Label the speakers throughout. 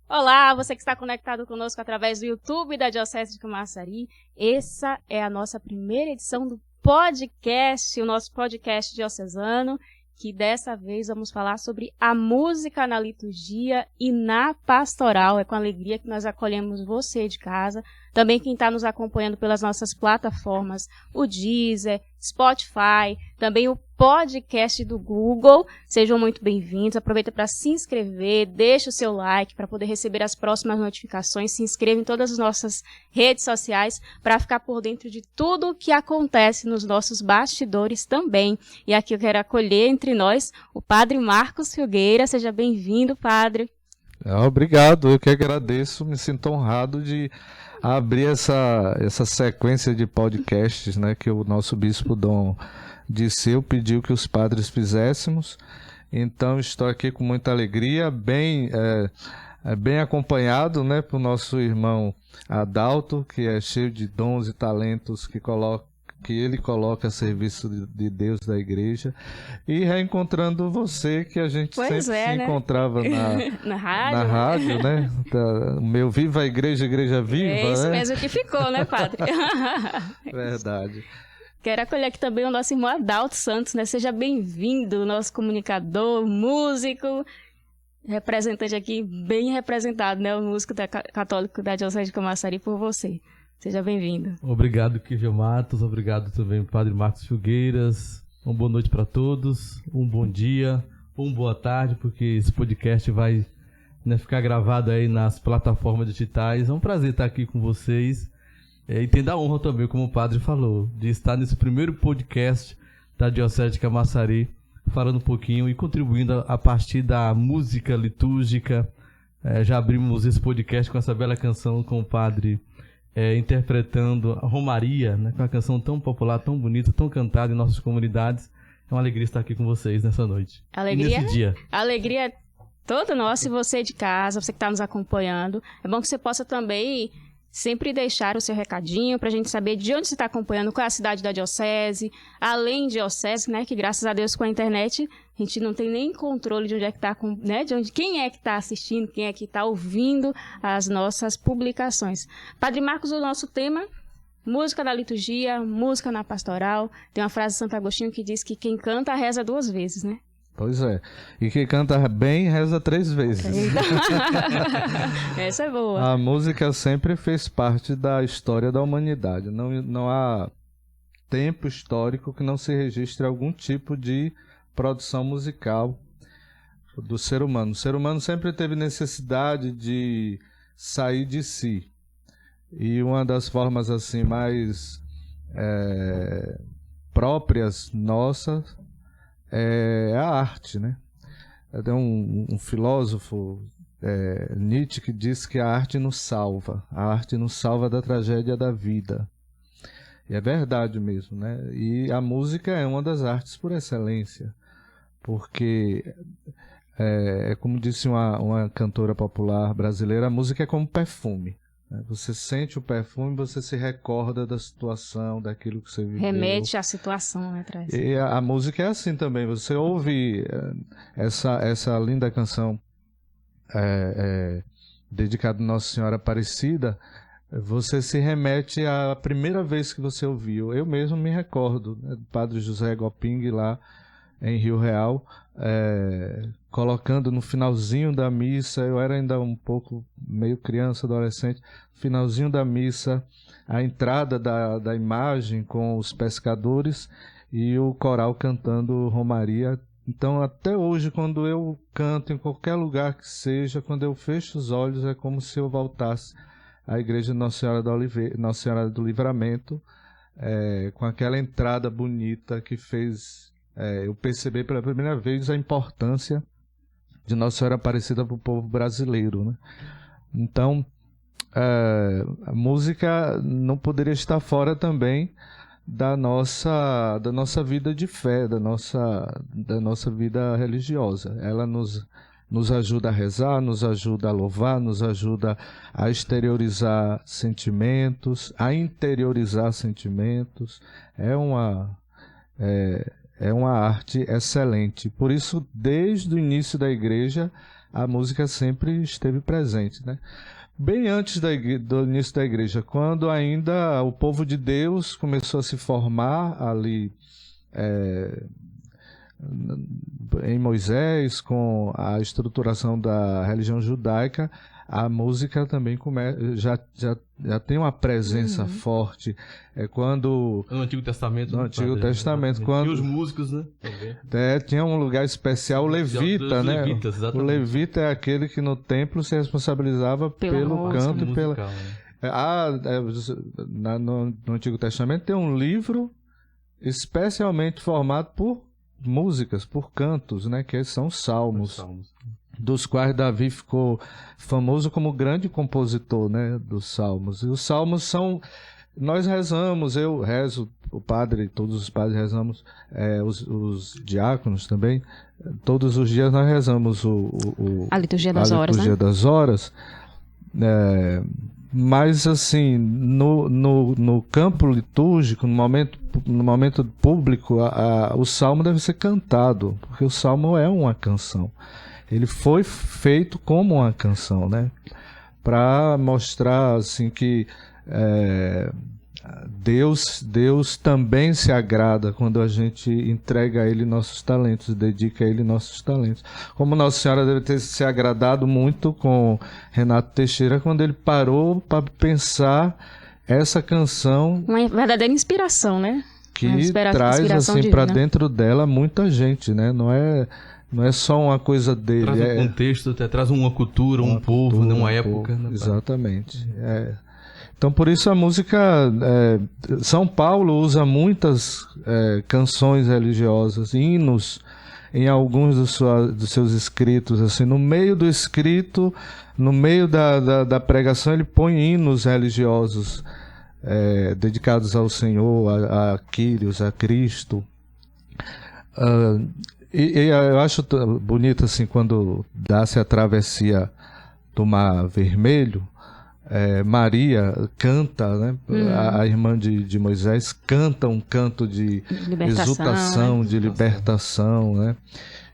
Speaker 1: Olá, você que está conectado conosco através do YouTube da Diocese de Camaçari. Essa é a nossa primeira edição do podcast, o nosso podcast diocesano, que dessa vez vamos falar sobre a música na liturgia e na pastoral. É com alegria que nós acolhemos você de casa, também quem está nos acompanhando pelas nossas plataformas, o Deezer, Spotify, também o podcast do Google. Sejam muito bem-vindos. Aproveita para se inscrever, deixa o seu like para poder receber as próximas notificações. Se inscreva em todas as nossas redes sociais para ficar por dentro de tudo o que acontece nos nossos bastidores também. E aqui eu quero acolher entre nós o Padre Marcos Filgueira. Seja bem-vindo, Padre.
Speaker 2: Obrigado, eu que agradeço. Me sinto honrado de abrir essa sequência de podcasts, né, que o nosso Bispo Dom Disseu pediu que os padres fizéssemos. Então estou aqui com muita alegria, bem acompanhado, né, por nosso irmão Adalto, que é cheio de dons e talentos que ele coloca a serviço de Deus, da igreja, e reencontrando você, que a gente sempre se encontrava na rádio, né? O meu Viva a Igreja, Igreja Viva.
Speaker 1: É isso, né? Mesmo que ficou, né, Padre?
Speaker 2: Verdade.
Speaker 1: Quero acolher aqui também o nosso irmão Adalto Santos, né? Seja bem-vindo, nosso comunicador, músico, representante aqui, bem representado, né? O músico católico da Diocese de Camaçari por você. Seja bem-vindo.
Speaker 3: Obrigado, Kívia Matos. Obrigado também, Padre Marcos Filgueiras. Uma boa noite para todos. Um bom dia, uma boa tarde, porque esse podcast vai, né, ficar gravado aí nas plataformas digitais. É um prazer estar aqui com vocês. E tem da honra também, como o Padre falou, de estar nesse primeiro podcast da Diocese de Camaçari, falando um pouquinho e contribuindo a partir da música litúrgica. Já abrimos esse podcast com essa bela canção com o Padre interpretando a Romaria, né, com uma canção tão popular, tão bonita, tão cantada em nossas comunidades. É uma alegria estar aqui com vocês nessa noite.
Speaker 1: Alegria,
Speaker 3: nesse dia.
Speaker 1: Alegria é toda nossa, e você de casa, você que está nos acompanhando. É bom que você possa também sempre deixar o seu recadinho para a gente saber de onde você está acompanhando, qual é a cidade da diocese, além de diocese, né, que graças a Deus com a internet a gente não tem nem controle de onde é que está, né, quem é que está assistindo, quem é que está ouvindo as nossas publicações. Padre Marcos, o nosso tema, música na liturgia, música na pastoral. Tem uma frase de Santo Agostinho que diz que quem canta reza 2 vezes, né?
Speaker 2: Pois é. E quem canta bem reza 3 vezes.
Speaker 1: Essa é boa.
Speaker 2: A música sempre fez parte da história da humanidade. Não há tempo histórico que não se registre algum tipo de produção musical do ser humano. O ser humano sempre teve necessidade de sair de si. E uma das formas assim mais próprias nossas é a arte, né? Tem um filósofo, Nietzsche, que diz que a arte nos salva da tragédia da vida. E é verdade mesmo, né? E a música é uma das artes por excelência, porque como disse uma cantora popular brasileira, a música é como perfume. Você sente o perfume, você se recorda da situação, daquilo que você viveu.
Speaker 1: Remete à situação, né? Traz.
Speaker 2: E a música é assim também. Você ouve essa linda canção dedicada a Nossa Senhora Aparecida, você se remete à primeira vez que você ouviu. Eu mesmo me recordo, né, do Padre José Goping lá em Rio Real, colocando no finalzinho da missa, eu era ainda um pouco meio criança, adolescente, finalzinho da missa, a entrada da imagem com os pescadores e o coral cantando Romaria. Então até hoje, quando eu canto em qualquer lugar que seja, quando eu fecho os olhos, é como se eu voltasse à igreja de Nossa Senhora do Livramento, com aquela entrada bonita que fez eu perceber pela primeira vez a importância de Nossa Senhora Aparecida para o povo brasileiro, né? Então, a música não poderia estar fora também da nossa vida de fé, da nossa vida religiosa. Ela nos nos ajuda a rezar, nos ajuda a louvar, nos ajuda a exteriorizar sentimentos, a interiorizar sentimentos. É uma arte excelente. Por isso, desde o início da igreja, a música sempre esteve presente, né? Bem antes do início da igreja, quando ainda o povo de Deus começou a se formar ali em Moisés, com a estruturação da religião judaica, a música também já tem uma presença forte. Quando
Speaker 3: no Antigo Testamento.
Speaker 2: No Antigo Testamento, quando
Speaker 3: e os músicos, né?
Speaker 2: Tinha um lugar especial, o levita, né? O levita é aquele que no templo se responsabilizava pelo canto e pela. No Antigo Testamento tem um livro especialmente formado por músicas, por cantos, né? Que são salmos. Dos quais Davi ficou famoso como grande compositor, né, dos salmos. E os salmos são... Nós rezamos, eu rezo, o padre, todos os padres rezamos, os diáconos também, todos os dias nós rezamos a liturgia das horas, né? Das horas. Mas, assim, no campo litúrgico, no momento público, o salmo deve ser cantado, porque o salmo é uma canção. Ele foi feito como uma canção, né? Para mostrar assim, que Deus também se agrada quando a gente entrega a Ele nossos talentos, dedica a Ele nossos talentos. Como Nossa Senhora deve ter se agradado muito com Renato Teixeira quando ele parou para pensar essa canção.
Speaker 1: Uma verdadeira inspiração, né?
Speaker 2: Que traz assim, para dentro dela muita gente, né? Não é só uma coisa dele.
Speaker 3: Traz um contexto, traz uma cultura, um povo, cultura, uma época. Né,
Speaker 2: exatamente. Então, por isso a música... São Paulo usa muitas canções religiosas, hinos, em alguns dos seus escritos. Assim, no meio do escrito, no meio da pregação, ele põe hinos religiosos dedicados ao Senhor, a Quírios, a Cristo. E eu acho bonito assim, quando dá-se a travessia do Mar Vermelho, Maria canta, né? A irmã de Moisés canta um canto de exultação, de libertação, né?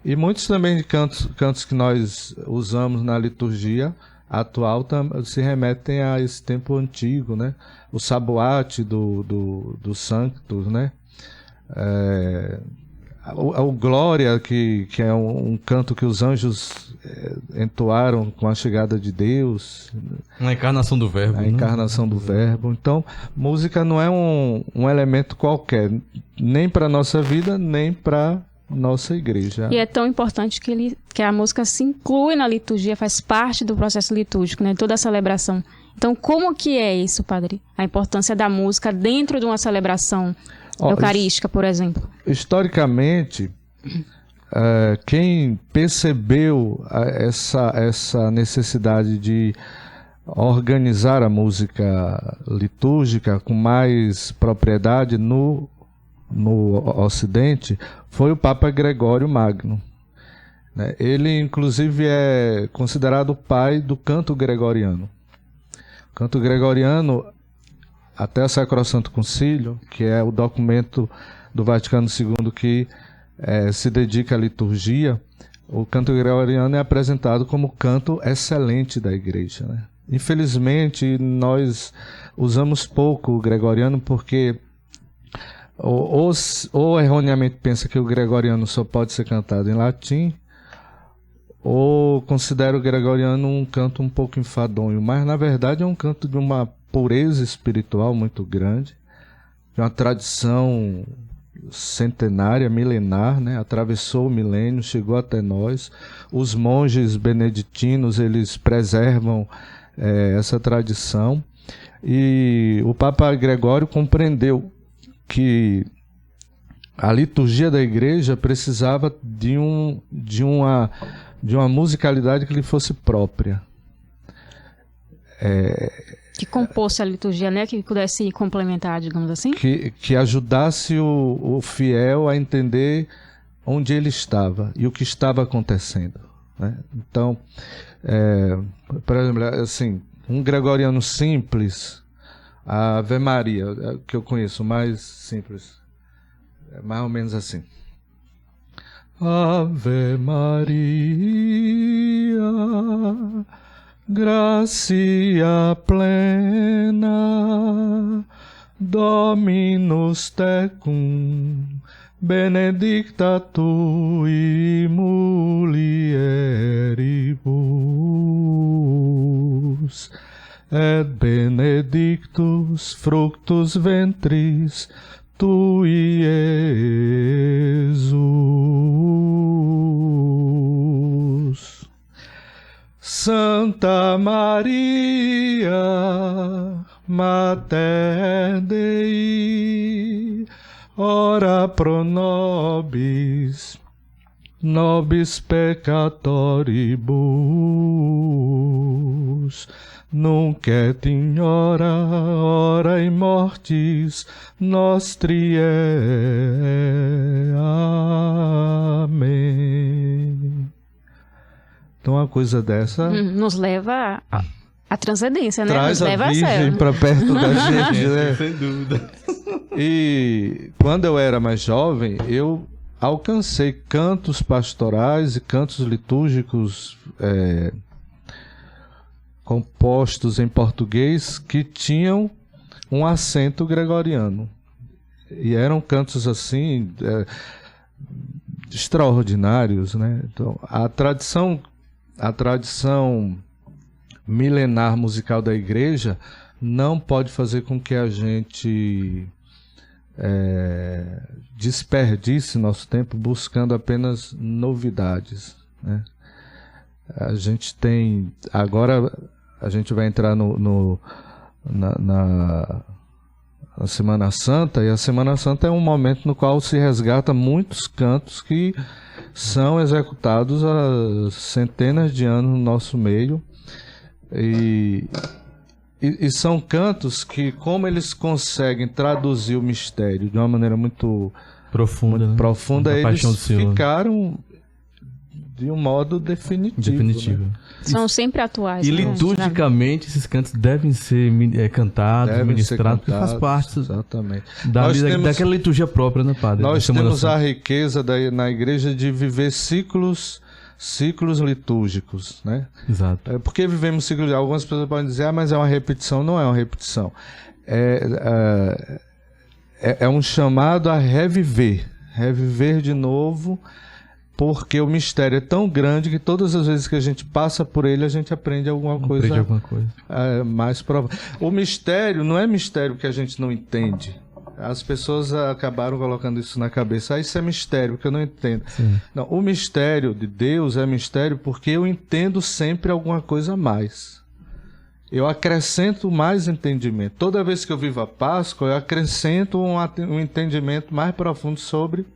Speaker 2: E muitos também de cantos que nós usamos na liturgia atual se remetem a esse tempo antigo, né? O saboate do Sanctus, né? O Glória, que é um canto que os anjos entoaram com a chegada de Deus.
Speaker 3: A encarnação do Verbo.
Speaker 2: A encarnação do Verbo. Então, música não é um elemento qualquer, nem para a nossa vida, nem para nossa igreja.
Speaker 1: E é tão importante que a música se inclui na liturgia, faz parte do processo litúrgico, né? Toda a celebração. Então, como que é isso, padre? A importância da música dentro de uma celebração eucarística, por exemplo?
Speaker 2: Historicamente, quem percebeu essa necessidade de organizar a música litúrgica com mais propriedade no Ocidente foi o Papa Gregório Magno. Ele, inclusive, é considerado o pai do canto gregoriano. O canto gregoriano, até o Sacrosanto Concílio, que é o documento do Vaticano II que se dedica à liturgia, o canto gregoriano é apresentado como canto excelente da igreja, né? Infelizmente, nós usamos pouco o gregoriano porque ou erroneamente pensa que o gregoriano só pode ser cantado em latim, ou considera o gregoriano um canto um pouco enfadonho, mas na verdade é um canto de uma pureza espiritual muito grande, de uma tradição centenária, milenar, né? Atravessou o milênio, chegou até nós. Os monges beneditinos, eles preservam essa tradição, e o Papa Gregório compreendeu que a liturgia da igreja precisava de uma musicalidade que lhe fosse própria.
Speaker 1: Que compôsse a liturgia, né? Que pudesse complementar, digamos assim?
Speaker 2: Que ajudasse o fiel a entender onde ele estava e o que estava acontecendo. né? Então, por exemplo, assim, um gregoriano simples, a Ave Maria, que eu conheço, mais simples, é mais ou menos assim. Ave Maria, gracia plena, Dominus tecum, benedicta tui mulieribus, et benedictus fructus ventris tui, Jesus. Santa Maria, Mater Dei, ora pro nobis, nobis peccatoribus, nunc et in hora in mortis nostri. Amém. Então uma coisa dessa
Speaker 1: nos leva à transcendência, né?
Speaker 2: Traz
Speaker 1: nos leva
Speaker 2: a Virgem para perto da gente, né?
Speaker 3: Sem dúvida.
Speaker 2: E quando eu era mais jovem, eu alcancei cantos pastorais e cantos litúrgicos compostos em português que tinham um acento gregoriano. E eram cantos assim extraordinários, né? Então, a tradição milenar musical da igreja não pode fazer com que a gente desperdice nosso tempo buscando apenas novidades, né? A gente tem... Agora a gente vai entrar na Semana Santa, e a Semana Santa é um momento no qual se resgata muitos cantos que são executados há centenas de anos no nosso meio, e são cantos que, como eles conseguem traduzir o mistério de uma maneira muito
Speaker 3: profunda,
Speaker 2: muito
Speaker 3: né?
Speaker 2: profunda, eles
Speaker 3: ficaram
Speaker 2: de um modo definitivo. Né?
Speaker 1: São sempre atuais.
Speaker 3: E
Speaker 1: né?
Speaker 3: liturgicamente esses cantos devem ser cantados, ministrados, porque faz parte
Speaker 2: exatamente.
Speaker 3: daquela liturgia própria, né, padre?
Speaker 2: Nós temos a riqueza na igreja de viver ciclos litúrgicos, né?
Speaker 3: Exato.
Speaker 2: Porque vivemos ciclos. Algumas pessoas podem dizer, mas é uma repetição. Não é uma repetição. É um chamado a reviver de novo, porque o mistério é tão grande que todas as vezes que a gente passa por ele, a gente aprende alguma coisa. Mais provável. O mistério não é mistério que a gente não entende. As pessoas acabaram colocando isso na cabeça. Isso é mistério, que eu não entendo.
Speaker 3: Sim.
Speaker 2: Não, o mistério de Deus é mistério porque eu entendo sempre alguma coisa a mais. Eu acrescento mais entendimento. Toda vez que eu vivo a Páscoa, eu acrescento um entendimento mais profundo sobre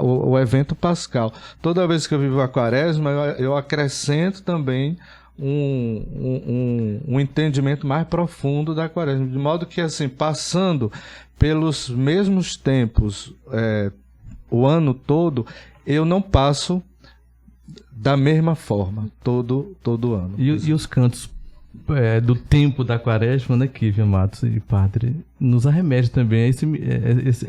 Speaker 2: o evento pascal. Toda vez que eu vivo a Quaresma, eu acrescento também um entendimento mais profundo da Quaresma, de modo que, assim, passando pelos mesmos tempos o ano todo, eu não passo da mesma forma todo ano.
Speaker 3: E os cantos do tempo da Quaresma, né, Kívia Matos e padre, nos arremete também a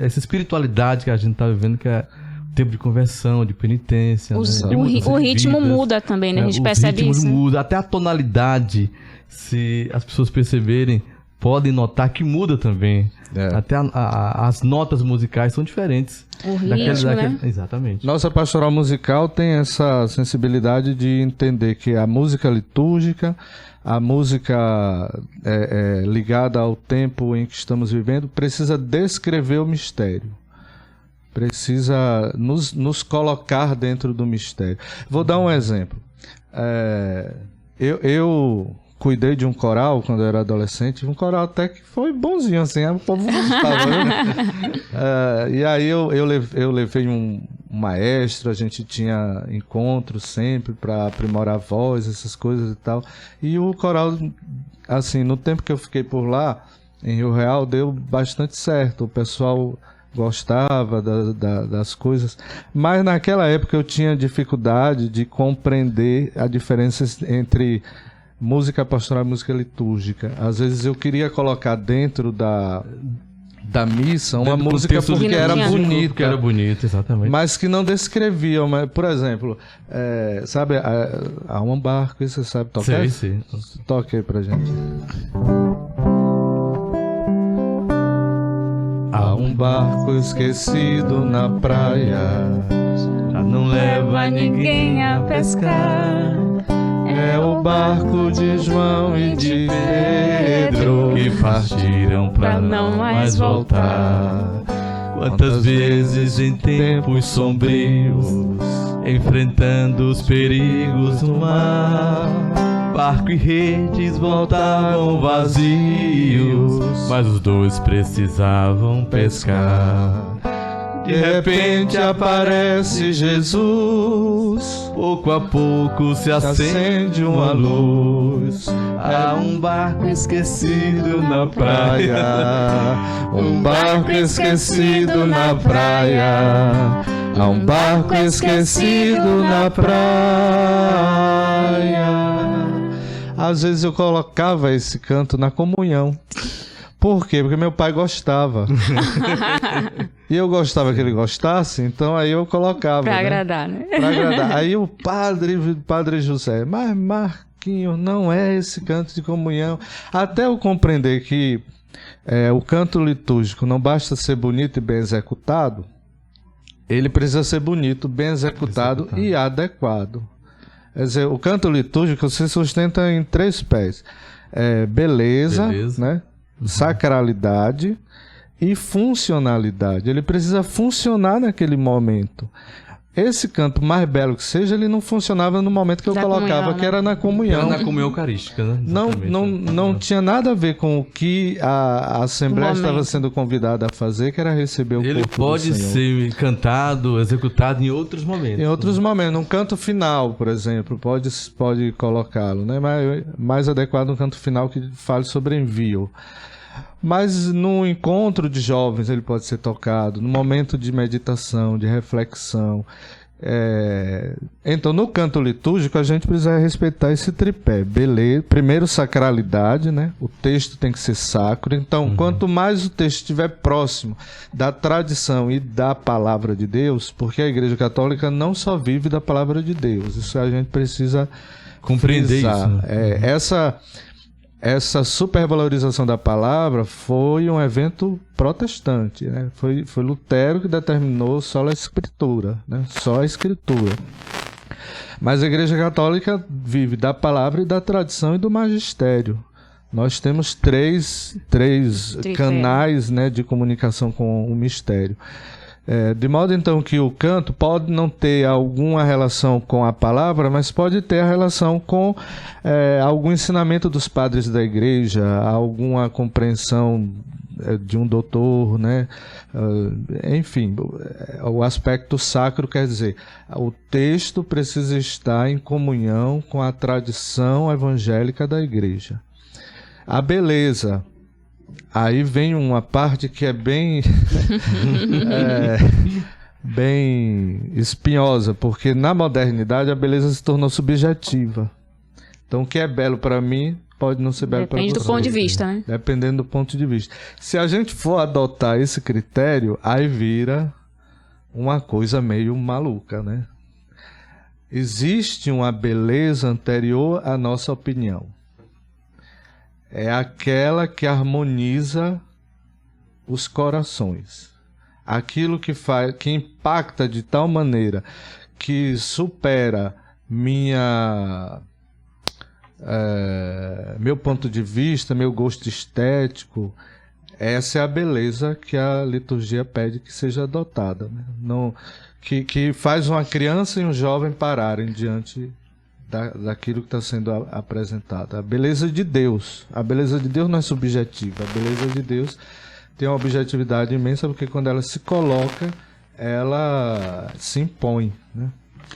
Speaker 3: essa espiritualidade que a gente está vivendo, que é o tempo de conversão, de penitência.
Speaker 1: O ritmo muda também, né? A gente percebe isso. O ritmo
Speaker 3: muda, até a tonalidade, se as pessoas perceberem, podem notar que muda também. Até as notas musicais são diferentes.
Speaker 1: O ritmo, né?
Speaker 3: Exatamente.
Speaker 2: Nossa pastoral musical tem essa sensibilidade de entender que a música litúrgica, a música ligada ao tempo em que estamos vivendo, precisa descrever o mistério. Precisa nos colocar dentro do mistério. Vou dar um exemplo. Eu cuidei de um coral quando eu era adolescente, um coral até que foi bonzinho, assim, o povo gostava, né? E aí eu levei um maestro, a gente tinha encontros sempre para aprimorar a voz, essas coisas e tal. E o coral, assim, no tempo que eu fiquei por lá, em Rio Real, deu bastante certo. O pessoal gostava das coisas, mas naquela época eu tinha dificuldade de compreender a diferença entre música pastoral e música litúrgica. Às vezes eu queria colocar dentro da missa uma música porque era bonita.
Speaker 3: Porque era bonita, exatamente.
Speaker 2: Mas que não descrevia. Por exemplo, sabe, há um barco, você sabe tocar?
Speaker 3: Sim.
Speaker 2: Toque aí pra gente. Há um barco esquecido na praia,
Speaker 3: já não leva ninguém a pescar.
Speaker 2: É o barco de João e de Pedro
Speaker 3: que partiram pra não mais voltar. Quantas vezes em tempos sombrios, enfrentando os perigos do mar, barco e redes voltavam vazios, mas os dois precisavam pescar. De repente aparece Jesus, pouco a pouco se acende uma luz. Há um barco esquecido na praia,
Speaker 2: um barco esquecido na praia, há um barco esquecido na praia. Às vezes eu colocava esse canto na comunhão. Por quê? Porque meu pai gostava. E eu gostava que ele gostasse, então aí eu colocava.
Speaker 1: Pra agradar, né?
Speaker 2: Pra agradar. Aí o padre José, mas Marquinhos, não é esse canto de comunhão. Até eu compreender que o canto litúrgico não basta ser bonito e bem executado, ele precisa ser bonito, bem executado e adequado. Quer dizer, o canto litúrgico se sustenta em 3 pés. Beleza, né? Sacralidade e funcionalidade. Ele precisa funcionar naquele momento. Esse canto, mais belo que seja, ele não funcionava no momento que eu colocava, comunhão, que era na comunhão.
Speaker 3: Era na comunhão eucarística, né?
Speaker 2: Não tinha nada a ver com o que a Assembleia estava sendo convidada a fazer, que era receber o corpo do Senhor. Ele
Speaker 3: pode ser cantado, executado em outros momentos.
Speaker 2: Em outros momentos. Num canto final, por exemplo, pode colocá-lo, né? Mais adequado um canto final que fale sobre envio. Mas no encontro de jovens ele pode ser tocado, no momento de meditação, de reflexão. Então, no canto litúrgico, a gente precisa respeitar esse tripé. Beleza. Primeiro, sacralidade, né? O texto tem que ser sacro. Então, quanto mais o texto estiver próximo da tradição e da palavra de Deus, porque a Igreja Católica não só vive da palavra de Deus, isso a gente precisa compreender isso. Né? Essa supervalorização da palavra foi um evento protestante, né? Foi Lutero que determinou só a escritura, né? Só a escritura. Mas a Igreja Católica vive da palavra e da tradição e do magistério. Nós temos três canais, né, de comunicação com o mistério. De modo então que o canto pode não ter alguma relação com a palavra, mas pode ter a relação com algum ensinamento dos padres da igreja, alguma compreensão de um doutor, né? Enfim, o aspecto sacro quer dizer, o texto precisa estar em comunhão com a tradição evangélica da igreja. A beleza. Aí vem uma parte que é bem bem espinhosa, porque na modernidade a beleza se tornou subjetiva. Então o que é belo para mim pode não ser belo para você.
Speaker 1: Depende do ponto de vista, né?
Speaker 2: Dependendo do ponto de vista. Se a gente for adotar esse critério, aí vira uma coisa meio maluca, né? Existe uma beleza anterior à nossa opinião. É aquela que harmoniza os corações. Aquilo que impacta de tal maneira que supera meu ponto de vista, meu gosto estético. Essa é a beleza que a liturgia pede que seja adotada, né? Que faz uma criança e um jovem pararem diante daquilo que está sendo apresentado. A beleza de Deus. A beleza de Deus não é subjetiva. A beleza de Deus tem uma objetividade imensa, porque quando ela se coloca, ela se impõe, né?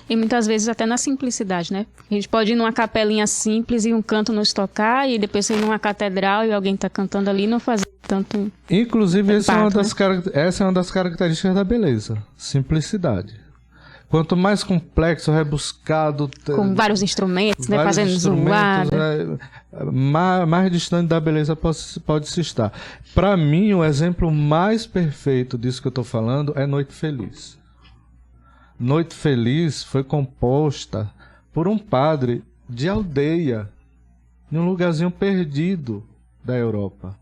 Speaker 1: E muitas vezes até na simplicidade, né? A gente pode ir numa capelinha simples e um canto nos tocar, e depois ir numa catedral e alguém está cantando ali e não fazer tanto...
Speaker 2: Inclusive, essa é uma das características da beleza. Simplicidade. Quanto mais complexo, rebuscado...
Speaker 1: Com vários instrumentos, né? Fazendo zoada.
Speaker 2: Mais distante da beleza pode se estar. Para mim, o exemplo mais perfeito disso que eu estou falando é Noite Feliz. Noite Feliz foi composta por um padre de aldeia, em um lugarzinho perdido da Europa.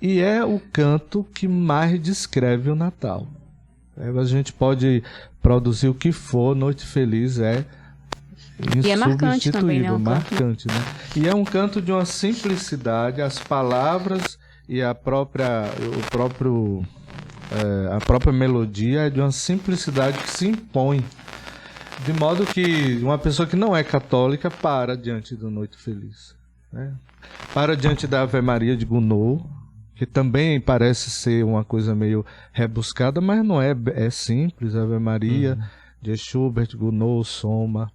Speaker 2: E é o canto que mais descreve o Natal. A gente pode produzir o que for, Noite Feliz é insubstituível,
Speaker 1: e é marcante também, né?
Speaker 2: Marcante, né? E é um canto de uma simplicidade, as palavras e a própria melodia é de uma simplicidade que se impõe. De modo que uma pessoa que não é católica para diante do Noite Feliz, né? Para diante da Ave Maria de Gounod, que também parece ser uma coisa meio rebuscada, mas não é, é simples. Ave Maria, de Schubert, Gounod, Soma.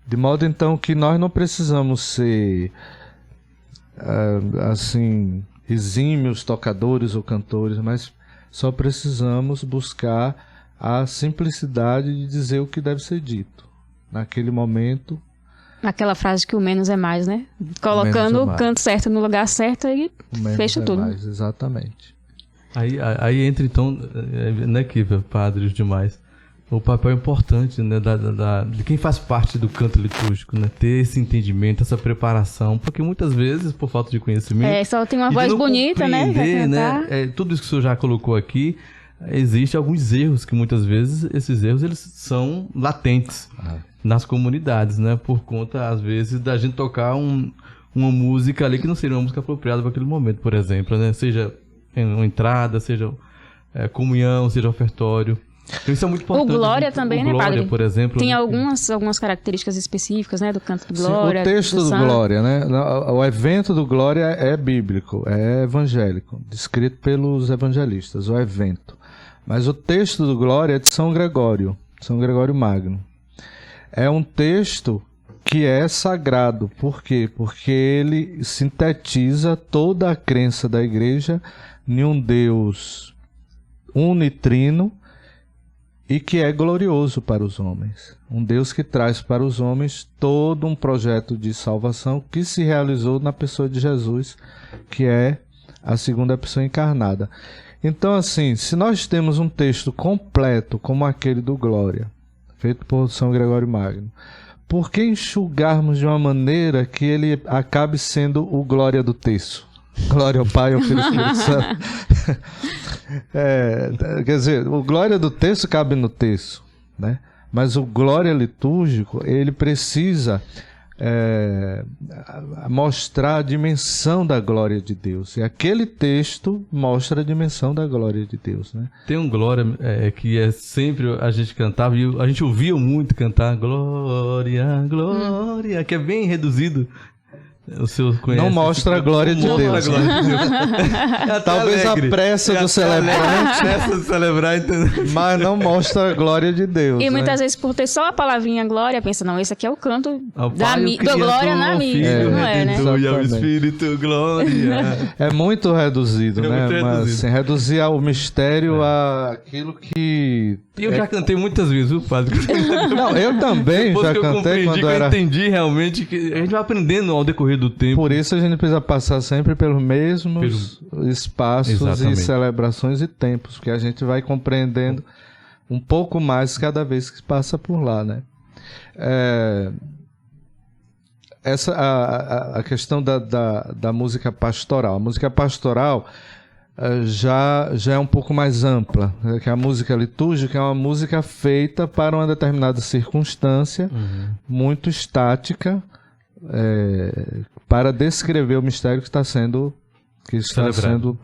Speaker 2: De modo então que nós não precisamos ser assim, exímios tocadores ou cantores, mas só precisamos buscar a simplicidade de dizer o que deve ser dito naquele momento.
Speaker 1: Aquela frase que o menos é mais, né? Colocando o canto certo no lugar certo e fecha tudo.
Speaker 2: Mais, exatamente.
Speaker 3: Aí entra então, né, Kiva, padres demais, o papel importante, né, de quem faz parte do canto litúrgico, né? Ter esse entendimento, essa preparação, porque muitas vezes, por falta de conhecimento...
Speaker 1: só tem uma voz bonita, né?
Speaker 3: Tudo isso que o senhor já colocou aqui, existem alguns erros que muitas vezes, esses erros, eles são latentes nas comunidades, né? Por conta, às vezes, da gente tocar uma música ali que não seria uma música apropriada para aquele momento, por exemplo, né? Seja uma entrada, seja comunhão, seja ofertório. Então, isso é muito importante.
Speaker 1: O Glória também,
Speaker 3: o Glória,
Speaker 1: né, padre?
Speaker 3: Por exemplo,
Speaker 1: tem
Speaker 3: né?
Speaker 1: algumas características específicas, né, do canto do Glória.
Speaker 2: Sim, o texto do Glória, né? O evento do Glória é bíblico, é evangélico, descrito pelos evangelistas, o evento. Mas o texto do Glória é de São Gregório Magno. É um texto que é sagrado. Por quê? Porque ele sintetiza toda a crença da igreja em um Deus unitrino e que é glorioso para os homens. Um Deus que traz para os homens todo um projeto de salvação que se realizou na pessoa de Jesus, que é a segunda pessoa encarnada. Então, assim, se nós temos um texto completo como aquele do Glória, feito por São Gregório Magno, por que enxugarmos de uma maneira que ele acabe sendo o Glória do texto? Glória ao Pai, ao Filho e ao Espírito Santo. Quer dizer, o Glória do texto cabe no texto, né? Mas o Glória litúrgico, ele precisa mostrar a dimensão da glória de Deus. E aquele texto mostra a dimensão da glória de Deus, né? Tem um Glória que é sempre a gente cantava, e a gente ouvia muito cantar Glória, Glória, que é bem reduzido. O senhor conhece? Não mostra a glória de Deus. Talvez a pressa do celebrante, mas não mostra a glória de Deus.
Speaker 1: E muitas vezes, por ter só a palavrinha glória, pensa, não, esse aqui é o canto do glória na mídia, não é, né?
Speaker 3: E ao Espírito, glória.
Speaker 2: É muito reduzido, né? Mas assim, reduzir ao mistério àquilo que...
Speaker 3: E eu já cantei muitas vezes, viu, padre?
Speaker 2: Não, eu também já cantei quando era...
Speaker 3: Eu entendi realmente que a gente vai aprendendo ao decorrer do tempo.
Speaker 2: Por isso a gente precisa passar sempre pelos mesmos espaços e celebrações e tempos, porque a gente vai compreendendo um pouco mais cada vez que passa por lá, né? A questão da música pastoral. A música pastoral já é um pouco mais ampla, que a música litúrgica é uma música feita para uma determinada circunstância, muito estática, para descrever o mistério que está sendo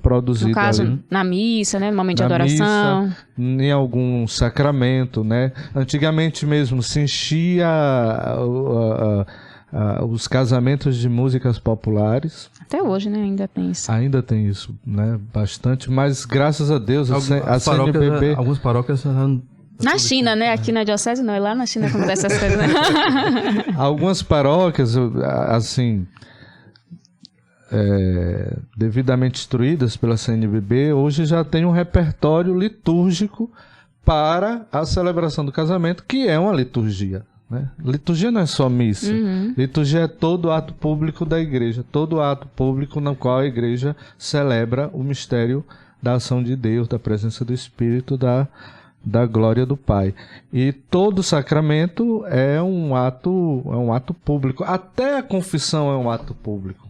Speaker 2: produzido.
Speaker 1: No caso,
Speaker 2: ali.
Speaker 1: Na missa, né? No momento de adoração.
Speaker 2: Missa, em algum sacramento, né? Antigamente mesmo se enchia os casamentos de músicas populares.
Speaker 1: Até hoje, né? Ainda tem isso.
Speaker 2: Ainda tem isso, né? Bastante, mas graças a Deus a CNBB...
Speaker 3: Algumas paróquias...
Speaker 1: Na China, né? Aqui na diocese não, é lá na China que acontece essas coisas, né?
Speaker 2: Algumas paróquias, assim... devidamente instruídas pela CNBB, hoje já tem um repertório litúrgico para a celebração do casamento, que é uma liturgia. Né? Liturgia não é só missa. Liturgia é todo ato público da igreja, todo ato público no qual a igreja celebra o mistério da ação de Deus, da presença do Espírito, da glória do Pai. E todo sacramento é um ato público. Até a confissão é um ato público.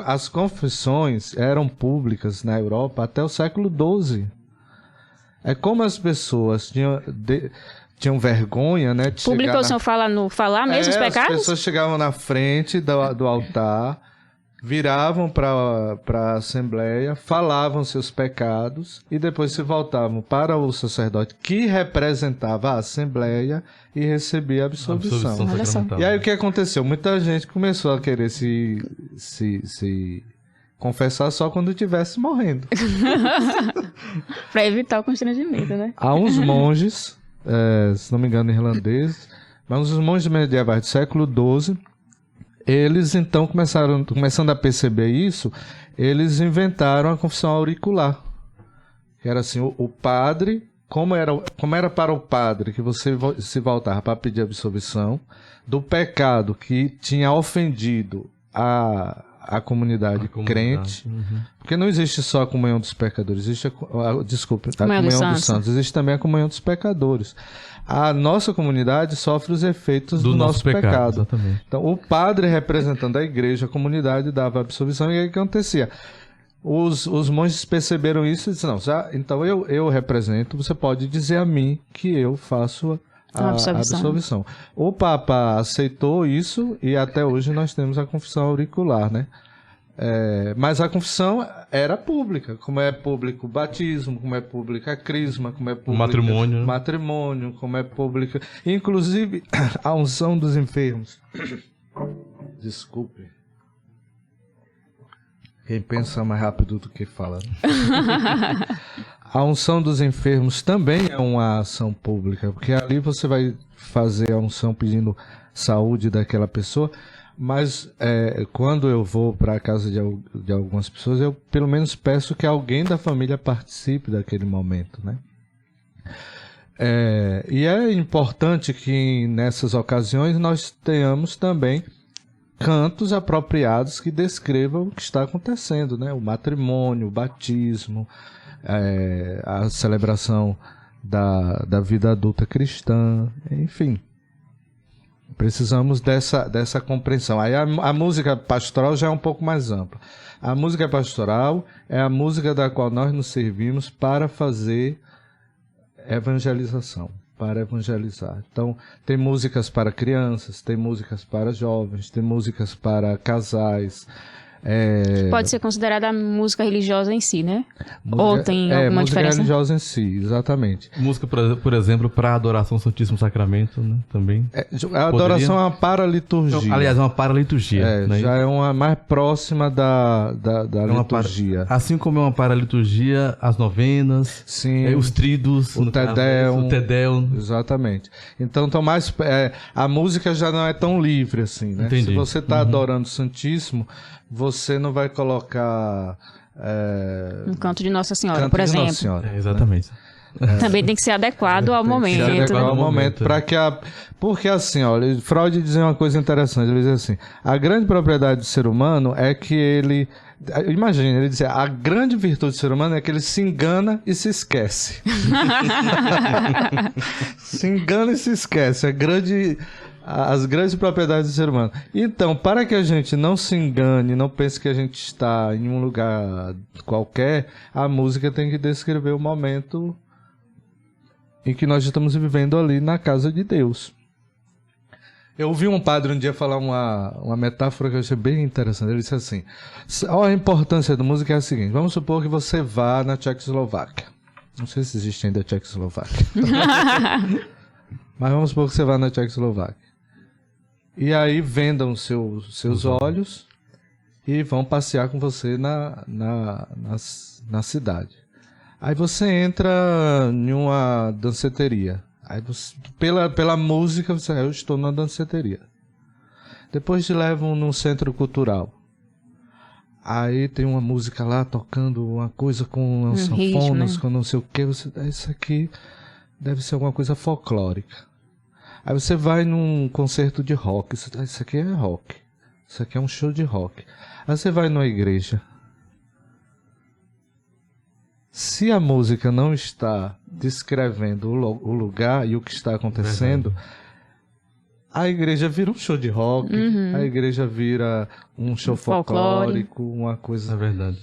Speaker 2: As confissões eram públicas na Europa até o século XII. É como as pessoas tinham vergonha, né?
Speaker 1: Público, o senhor fala no falar mesmo os pecados?
Speaker 2: As pessoas chegavam na frente do altar, viravam para a Assembleia, falavam seus pecados e depois se voltavam para o sacerdote que representava a Assembleia e recebia a absolvição. E aí o que aconteceu? Muita gente começou a querer se confessar só quando estivesse morrendo.
Speaker 1: Para evitar o constrangimento, né?
Speaker 2: Há uns monges, se não me engano irlandeses, mas os monges medievais do século XII, eles então começando a perceber isso, eles inventaram a confissão auricular. Que era assim, o padre, como era para o padre que você se voltava para pedir absolvição do pecado que tinha ofendido a comunidade crente, porque não existe só a comunhão dos pecadores, existe a comunhão dos santos, existe também a comunhão dos pecadores. A nossa comunidade sofre os efeitos do nosso pecado.
Speaker 3: Exatamente.
Speaker 2: Então, o padre representando a igreja, a comunidade, dava absolvição, e aí o que acontecia? Os monges perceberam isso e disseram, então eu represento, você pode dizer a mim que eu faço a absolvição. O Papa aceitou isso e até hoje nós temos a confissão auricular, né? Mas a confissão era pública, como é público o batismo, como é pública a crisma, como é público o matrimônio, como é pública, inclusive a unção dos enfermos. Desculpe. Quem pensa mais rápido do que fala. A unção dos enfermos também é uma ação pública, porque ali você vai fazer a unção pedindo saúde daquela pessoa, mas quando eu vou para a casa de algumas pessoas, eu pelo menos peço que alguém da família participe daquele momento, né? E é importante que nessas ocasiões nós tenhamos também cantos apropriados que descrevam o que está acontecendo, né? O matrimônio, o batismo, a celebração da vida adulta cristã, enfim. Precisamos dessa compreensão. Aí a música pastoral já é um pouco mais ampla. A música pastoral é a música da qual nós nos servimos para fazer evangelização, para evangelizar. Então, tem músicas para crianças, tem músicas para jovens, tem músicas para casais.
Speaker 1: Pode ser considerada a música religiosa em si, né? Ou tem alguma diferença?
Speaker 2: Música religiosa em si, exatamente.
Speaker 3: Música, por exemplo, para adoração ao Santíssimo Sacramento, né? Também.
Speaker 2: A adoração é uma paraliturgia.
Speaker 3: Aliás, é uma paraliturgia. Né?
Speaker 2: Já é uma mais próxima da liturgia.
Speaker 3: Assim como é uma paraliturgia, as novenas,
Speaker 2: sim,
Speaker 3: os tridos,
Speaker 2: o
Speaker 3: Tedeum.
Speaker 2: Exatamente. Então, mais, a música já não é tão livre assim, né?
Speaker 3: Entendi.
Speaker 2: Se você está adorando o Santíssimo, você não vai colocar...
Speaker 1: um canto de Nossa Senhora, por exemplo.
Speaker 2: Nossa Senhora,
Speaker 3: exatamente.
Speaker 1: Também tem que ser adequado ao momento.
Speaker 2: Tem que ser adequado ao momento. Porque assim, olha, Freud dizia uma coisa interessante. Ele dizia assim, a grande propriedade do ser humano é que ele... Imagina, ele dizia, a grande virtude do ser humano é que ele se engana e se esquece. Se engana e se esquece. As grandes propriedades do ser humano. Então, para que a gente não se engane, não pense que a gente está em um lugar qualquer, a música tem que descrever o momento em que nós estamos vivendo ali na casa de Deus. Eu ouvi um padre um dia falar uma metáfora que eu achei bem interessante. Ele disse assim, a importância da música é a seguinte, vamos supor que você vá na Tchecoslováquia. Não sei se existe ainda a Tchecoslováquia. Mas vamos supor que você vá na Tchecoslováquia. E aí vendam seus olhos e vão passear com você na cidade. Aí você entra em uma danceteria. Aí você, pela música, eu estou na danceteria. Depois te levam num centro cultural. Aí tem uma música lá tocando uma coisa com sanfonas, com não sei o que. Isso aqui deve ser alguma coisa folclórica. Aí você vai num concerto de rock. Isso aqui é rock. Isso aqui é um show de rock. Aí você vai numa igreja. Se a música não está descrevendo o lugar e o que está acontecendo, a igreja vira um show de rock, a igreja vira um show folclórico, uma coisa...
Speaker 3: É verdade.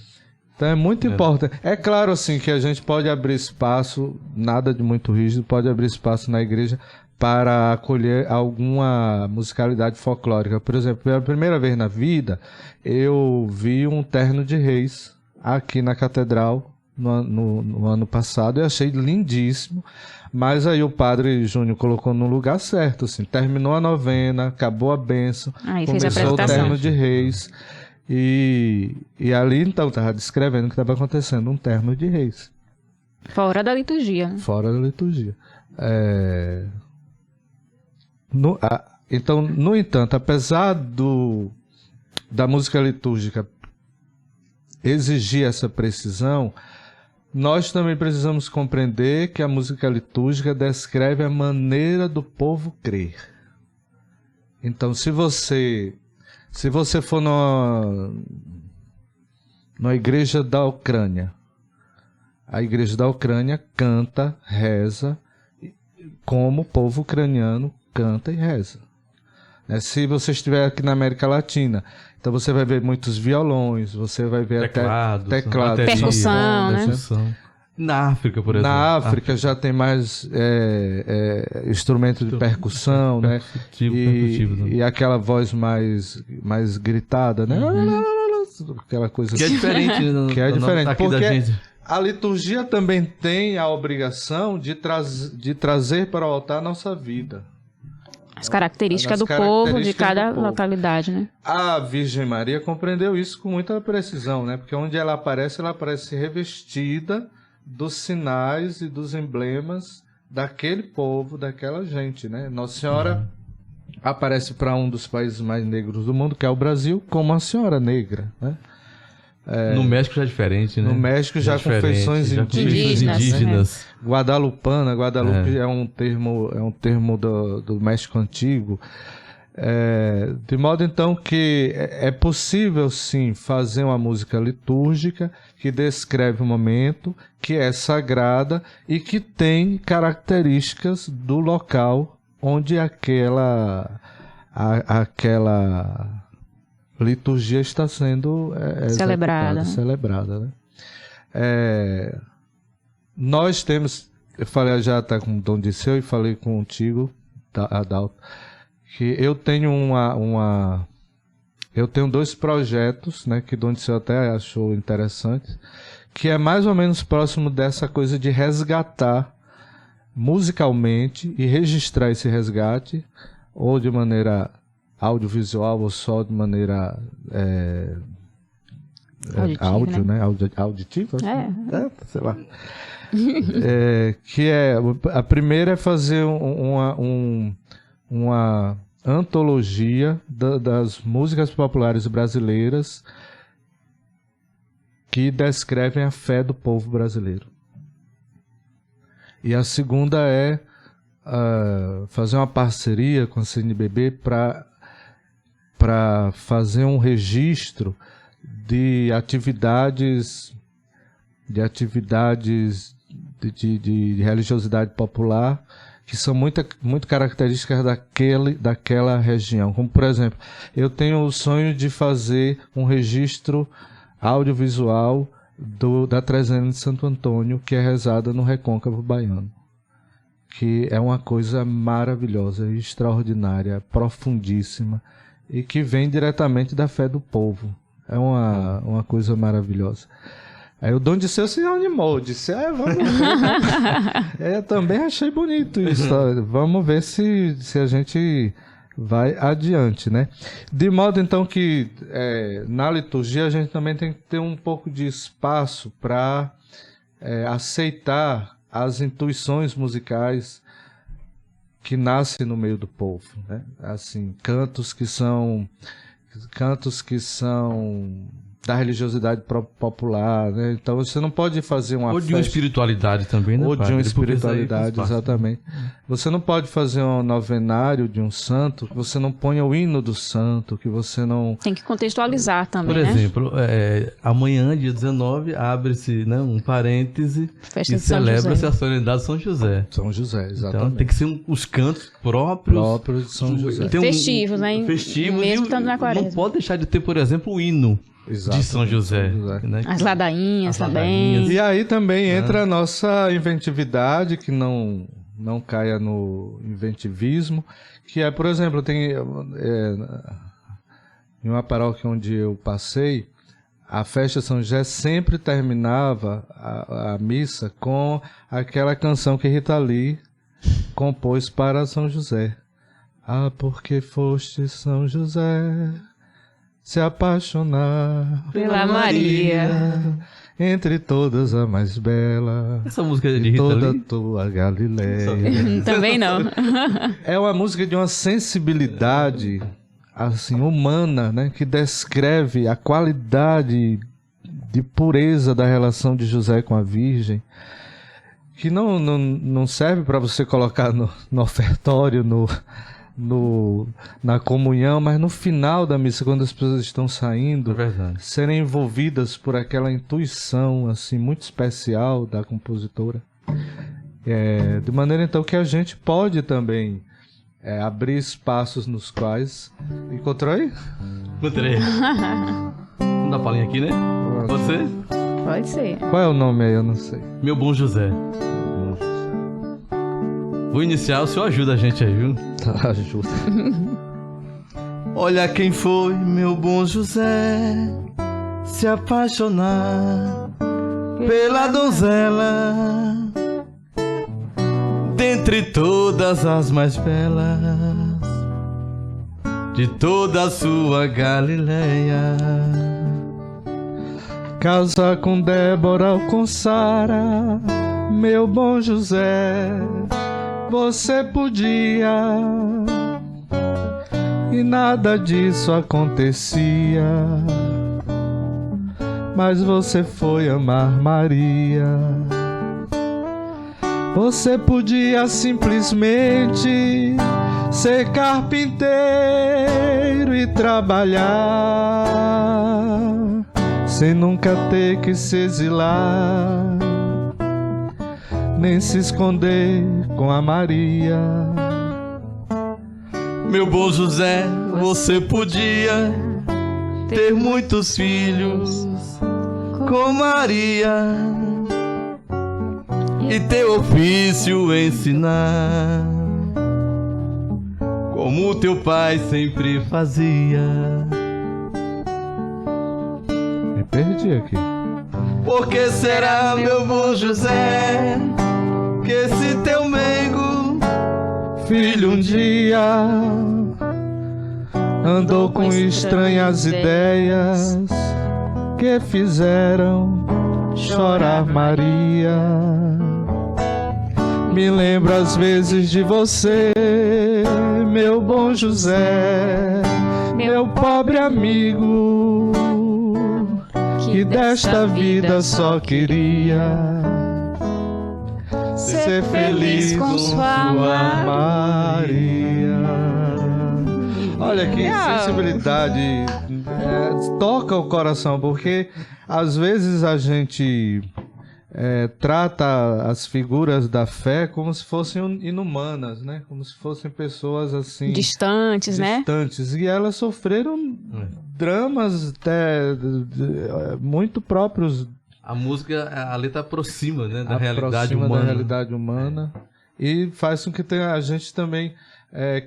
Speaker 2: Então é muito importante. É claro, assim, que a gente pode abrir espaço, nada de muito rígido, pode abrir espaço na igreja para acolher alguma musicalidade folclórica. Por exemplo, pela primeira vez na vida, eu vi um terno de reis aqui na catedral, no ano passado, eu achei lindíssimo, mas aí o padre Júnior colocou no lugar certo, assim, terminou a novena, acabou a bênção, começou o terno de reis, e ali então estava descrevendo o que estava acontecendo, um terno de reis.
Speaker 1: Fora da liturgia. Né?
Speaker 2: Fora da liturgia. Então, no entanto, apesar da música litúrgica exigir essa precisão, nós também precisamos compreender que a música litúrgica descreve a maneira do povo crer. Então, se você for numa igreja da Ucrânia, a igreja da Ucrânia canta, reza, como o povo ucraniano canta e reza. Se você estiver aqui na América Latina, então você vai ver muitos violões, você vai ver
Speaker 3: teclados,
Speaker 1: percussão, né?
Speaker 3: Na África, por exemplo.
Speaker 2: Na África já tem mais instrumento de percussão, né? E aquela voz mais gritada, né? Aquela coisa
Speaker 3: que é diferente.
Speaker 2: Que é diferente, porque
Speaker 3: da gente.
Speaker 2: A liturgia também tem a obrigação de trazer para o altar a nossa vida.
Speaker 1: As características do povo de cada localidade, né?
Speaker 2: A Virgem Maria compreendeu isso com muita precisão, né? Porque onde ela aparece revestida dos sinais e dos emblemas daquele povo, daquela gente, né? Nossa Senhora aparece para um dos países mais negros do mundo, que é o Brasil, como a Senhora Negra, né?
Speaker 3: No México já é diferente, né?
Speaker 2: No México já com feições indígenas.
Speaker 3: Né?
Speaker 2: Guadalupe é um termo do México Antigo. De modo então que é possível sim fazer uma música litúrgica que descreve o momento, que é sagrada e que tem características do local onde aquela liturgia está sendo celebrada, né? Nós temos, eu falei já até com o Dom Disseu e falei contigo, Adalto, que eu tenho eu tenho 2 projetos, né, que o Dom Disseu até achou interessante, que é mais ou menos próximo dessa coisa de resgatar musicalmente e registrar esse resgate, ou de maneira audiovisual ou só de maneira áudio, né? Auditiva? Sei lá. A primeira é fazer uma antologia das músicas populares brasileiras que descrevem a fé do povo brasileiro. E a segunda é fazer uma parceria com a CNBB para fazer um registro de atividades de religiosidade popular que são muito características daquela região. Como, por exemplo, eu tenho o sonho de fazer um registro audiovisual da trezena de Santo Antônio, que é rezada no Recôncavo Baiano, que é uma coisa maravilhosa, extraordinária, profundíssima, e que vem diretamente da fé do povo. É uma coisa maravilhosa. Aí o Dom Disseu se animou, disse, vamos ver. Eu também achei bonito isso. Vamos ver se a gente vai adiante, né? De modo, então, que na liturgia a gente também tem que ter um pouco de espaço para aceitar as intuições musicais que nascem no meio do povo, né? Assim, cantos que são da religiosidade popular, né? Então você não pode fazer uma
Speaker 3: festa... Ou de uma espiritualidade também, né?
Speaker 2: Ou de uma espiritualidade, exatamente. Você não pode fazer um novenário de um santo que você não ponha o hino do santo, que você não...
Speaker 1: Tem que contextualizar também,
Speaker 3: Por exemplo, amanhã, dia 19, abre-se, né, um parêntese e celebra-se a solenidade de São José.
Speaker 2: São José, exatamente.
Speaker 3: Então tem que ser os cantos próprios
Speaker 2: de São José.
Speaker 1: Festivos, né?
Speaker 3: Festivos.
Speaker 1: Mesmo estando na quaresma.
Speaker 3: Não pode deixar de ter, por exemplo, o hino.
Speaker 2: Exatamente.
Speaker 3: De São José.
Speaker 1: Né? As ladainhas também.
Speaker 2: E aí também entra a nossa inventividade, que não caia no inventivismo, que é, por exemplo, tem em uma paróquia onde eu passei, a festa de São José sempre terminava a missa com aquela canção que Rita Lee compôs para São José. Ah, porque foste São José se apaixonar
Speaker 1: pela Maria,
Speaker 2: entre todas a mais bela.
Speaker 3: Essa música é de Rita
Speaker 2: toda
Speaker 3: Lee?
Speaker 2: Tua Galileia.
Speaker 1: Também não.
Speaker 2: É uma música de uma sensibilidade assim humana, né, que descreve a qualidade de pureza da relação de José com a Virgem, que não serve para você colocar no ofertório, na comunhão, mas no final da missa, quando as pessoas estão saindo, serem envolvidas por aquela intuição assim muito especial da compositora, de maneira então que a gente pode também abrir espaços nos quais... Encontrou aí?
Speaker 3: Encontrei. Vamos dar palhinha aqui, né? Você?
Speaker 1: Pode ser.
Speaker 2: Qual é o nome aí? Eu não sei.
Speaker 3: Meu Bom José. Vou iniciar, o senhor ajuda a gente aí, viu?
Speaker 2: Ajuda.
Speaker 3: Olha quem foi, meu bom José, se apaixonar pela donzela, dentre todas as mais belas, de toda a sua Galileia.
Speaker 2: Casar com Débora ou com Sara, meu bom José, você podia, e nada disso acontecia, mas você foi amar Maria. Você podia simplesmente ser carpinteiro e trabalhar, sem nunca ter que se exilar, nem se esconder com a Maria.
Speaker 3: Meu bom José, você podia ter muitos filhos com Maria e teu ofício ensinar, como teu pai sempre fazia.
Speaker 2: Me perdi aqui.
Speaker 3: Por que será, meu bom José, que esse teu meigo
Speaker 2: filho um dia andou com estranhas ideias que fizeram chorar Maria? Me lembro às vezes de você, meu bom José, meu pobre amigo, que desta vida só queria ser feliz com sua Maria. Olha que sensibilidade, toca o coração, porque às vezes a gente trata as figuras da fé como se fossem inumanas, né? Como se fossem pessoas assim
Speaker 1: distantes, né?
Speaker 2: E elas sofreram dramas até muito próprios.
Speaker 3: A música, a letra aproxima, né, da realidade humana.
Speaker 2: Da realidade humana e faz com que a gente também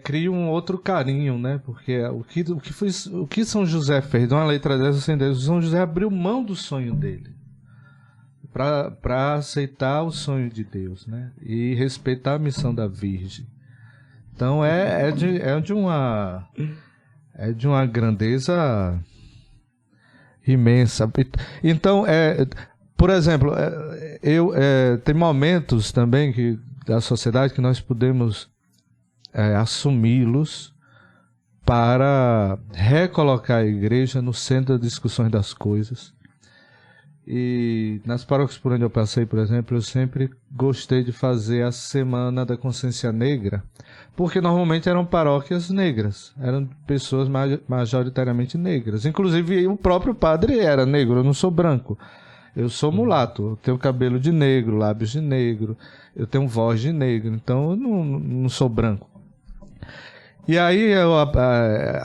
Speaker 2: crie um outro carinho, né? Porque o que São José fez, de uma letra dessa, São José abriu mão do sonho dele para aceitar o sonho de Deus, né? E respeitar a missão da Virgem. Então é de uma grandeza imensa. Então, por exemplo, tem momentos também da sociedade que nós podemos assumi-los para recolocar a igreja no centro das discussões das coisas. E nas paróquias por onde eu passei, por exemplo, eu sempre gostei de fazer a Semana da Consciência Negra, porque normalmente eram paróquias negras, eram pessoas majoritariamente negras. Inclusive o próprio padre era negro, eu não sou branco, eu sou mulato, eu tenho cabelo de negro, lábios de negro, eu tenho voz de negro, então eu não sou branco. E aí eu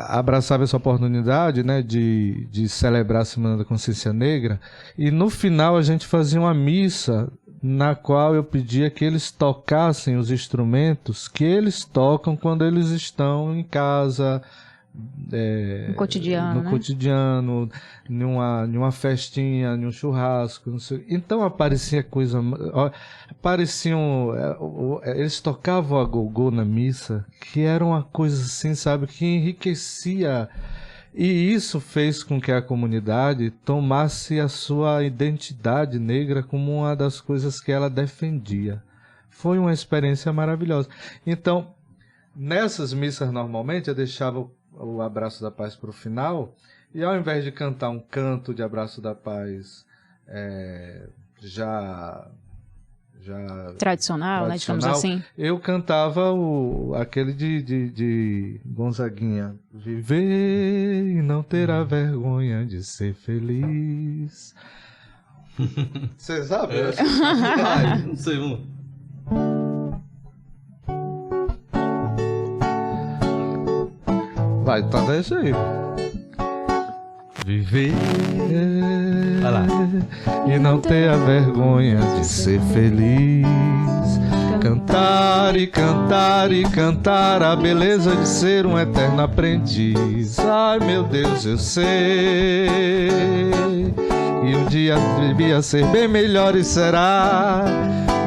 Speaker 2: abraçava essa oportunidade, né, de celebrar a Semana da Consciência Negra, e no final a gente fazia uma missa na qual eu pedia que eles tocassem os instrumentos que eles tocam quando eles estão em casa,
Speaker 1: no cotidiano,
Speaker 2: no cotidiano, numa festinha, num churrasco, não sei. Então aparecia coisa, eles tocavam a gogô na missa, que era uma coisa assim, sabe, que enriquecia, e isso fez com que a comunidade tomasse a sua identidade negra como uma das coisas que ela defendia. Foi uma experiência maravilhosa. Então, nessas missas normalmente eu deixava o Abraço da Paz para o final, e ao invés de cantar um canto de Abraço da Paz já
Speaker 1: tradicional, né, digamos assim,
Speaker 2: eu cantava aquele de Gonzaguinha: viver e não ter a vergonha de ser feliz. Você sabe?
Speaker 3: Não sei,
Speaker 2: Vai, tá, deixa aí. Viver e não ter a vergonha de ser feliz. Cantar e cantar e cantar a beleza de ser um eterno aprendiz. Ai, meu Deus, eu sei que um dia devia ser bem melhor e será,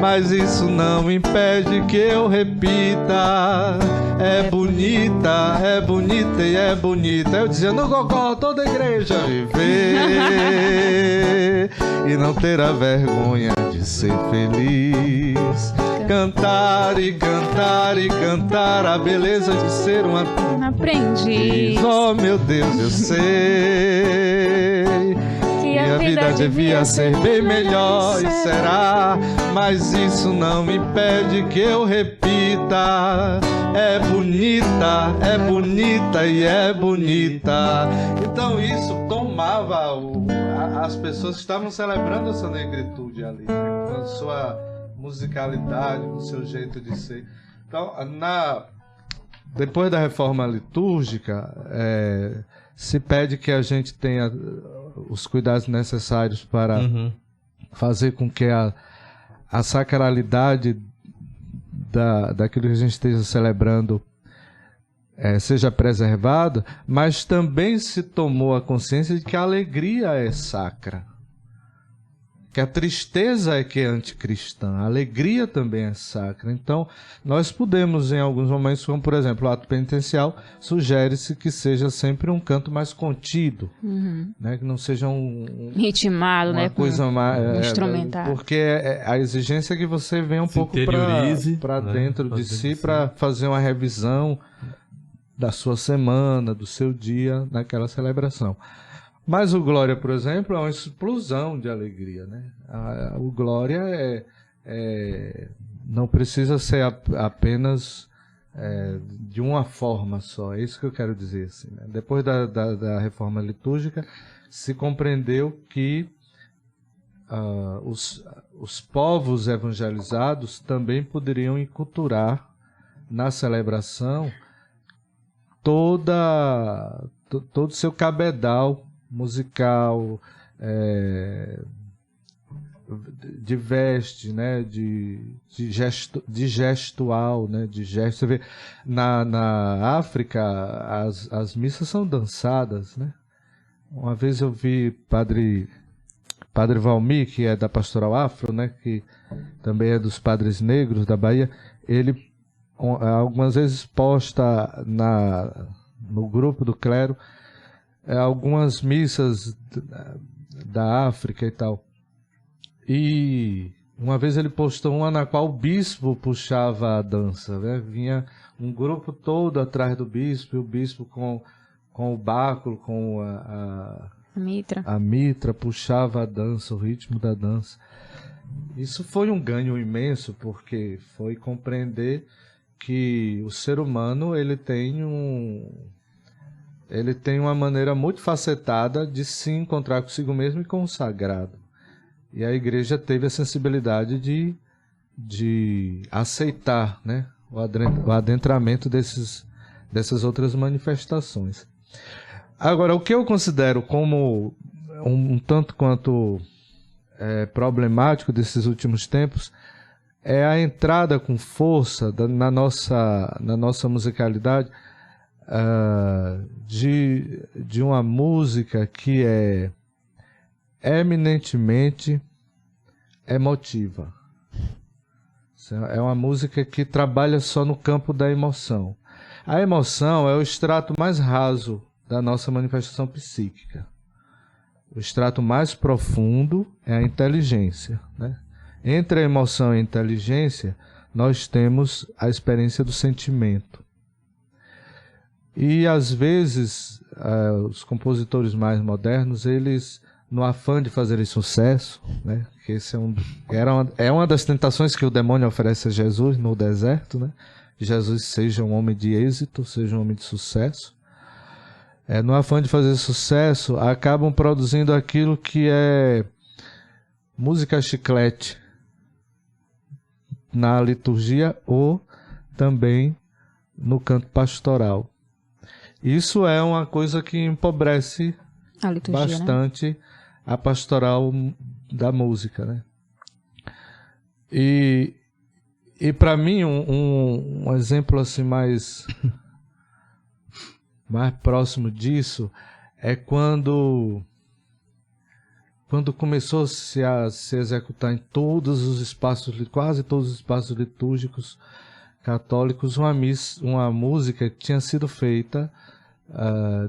Speaker 2: mas isso não impede que eu repita: é bonita e é bonita. Eu dizia no gogó, toda a igreja: viver e não ter a vergonha de ser feliz. Cantar e cantar e cantar a beleza de ser um
Speaker 1: aprendiz.
Speaker 2: Oh, meu Deus, eu sei que a vida devia ser bem melhor e será, mas isso não me impede que eu repita: é bonita e é bonita. Então isso tomava as pessoas que estavam celebrando essa negritude ali, né, com a sua musicalidade, com o seu jeito de ser. Então, depois da reforma litúrgica, se pede que a gente tenha os cuidados necessários para fazer com que a sacralidade daquilo que a gente esteja celebrando seja preservada, mas também se tomou a consciência de que a alegria é sacra, que a tristeza é que é anticristã, a alegria também é sacra. Então, nós podemos, em alguns momentos, como por exemplo o ato penitencial, sugere-se que seja sempre um canto mais contido, né? Que não seja
Speaker 1: ritmado,
Speaker 2: uma
Speaker 1: né?
Speaker 2: coisa mais
Speaker 1: instrumental.
Speaker 2: Porque a exigência é que você venha um pouco para dentro de si, para fazer uma revisão da sua semana, do seu dia naquela celebração. Mas o Glória, por exemplo, é uma explosão de alegria, né? O Glória não precisa ser apenas de uma forma só. É isso que eu quero dizer. Assim, né? Depois da reforma litúrgica, se compreendeu que os povos evangelizados também poderiam enculturar na celebração todo o seu cabedal musical, de veste, né, de gestual, né, de gesto. Você vê, na África as missas são dançadas, né? Uma vez eu vi Padre Valmir, que é da Pastoral Afro, né, que também é dos padres negros da Bahia, ele algumas vezes posta no grupo do clero algumas missas da África e tal. E Uma vez ele postou uma na qual o bispo puxava a dança, né? Vinha um grupo todo atrás do bispo, e o bispo com o báculo, com a mitra, puxava a dança, o ritmo da dança. Isso foi um ganho imenso, porque foi compreender que o ser humano ele tem uma maneira muito facetada de se encontrar consigo mesmo e com o sagrado. E a igreja teve a sensibilidade de aceitar, né, o adentramento dessas outras manifestações. Agora, o que eu considero como um tanto quanto problemático desses últimos tempos é a entrada com força na nossa musicalidade de uma música que é eminentemente emotiva. É uma música que trabalha só no campo da emoção. A emoção é o extrato mais raso da nossa manifestação psíquica. O extrato mais profundo é a inteligência, né? Entre a emoção e a inteligência, nós temos a experiência do sentimento. E, às vezes, os compositores mais modernos, eles, no afã de fazerem sucesso, né? Que esse é uma das tentações que o demônio oferece a Jesus no deserto, né? Jesus seja um homem de êxito, seja um homem de sucesso. No afã de fazer sucesso, acabam produzindo aquilo que é música chiclete na liturgia ou também no canto pastoral. Isso é uma coisa que empobrece
Speaker 1: a liturgia,
Speaker 2: bastante, né? A pastoral da música, né? E para mim um exemplo assim mais próximo disso é quando começou-se a se executar em todos os espaços, quase todos os espaços litúrgicos católicos, uma música que tinha sido feita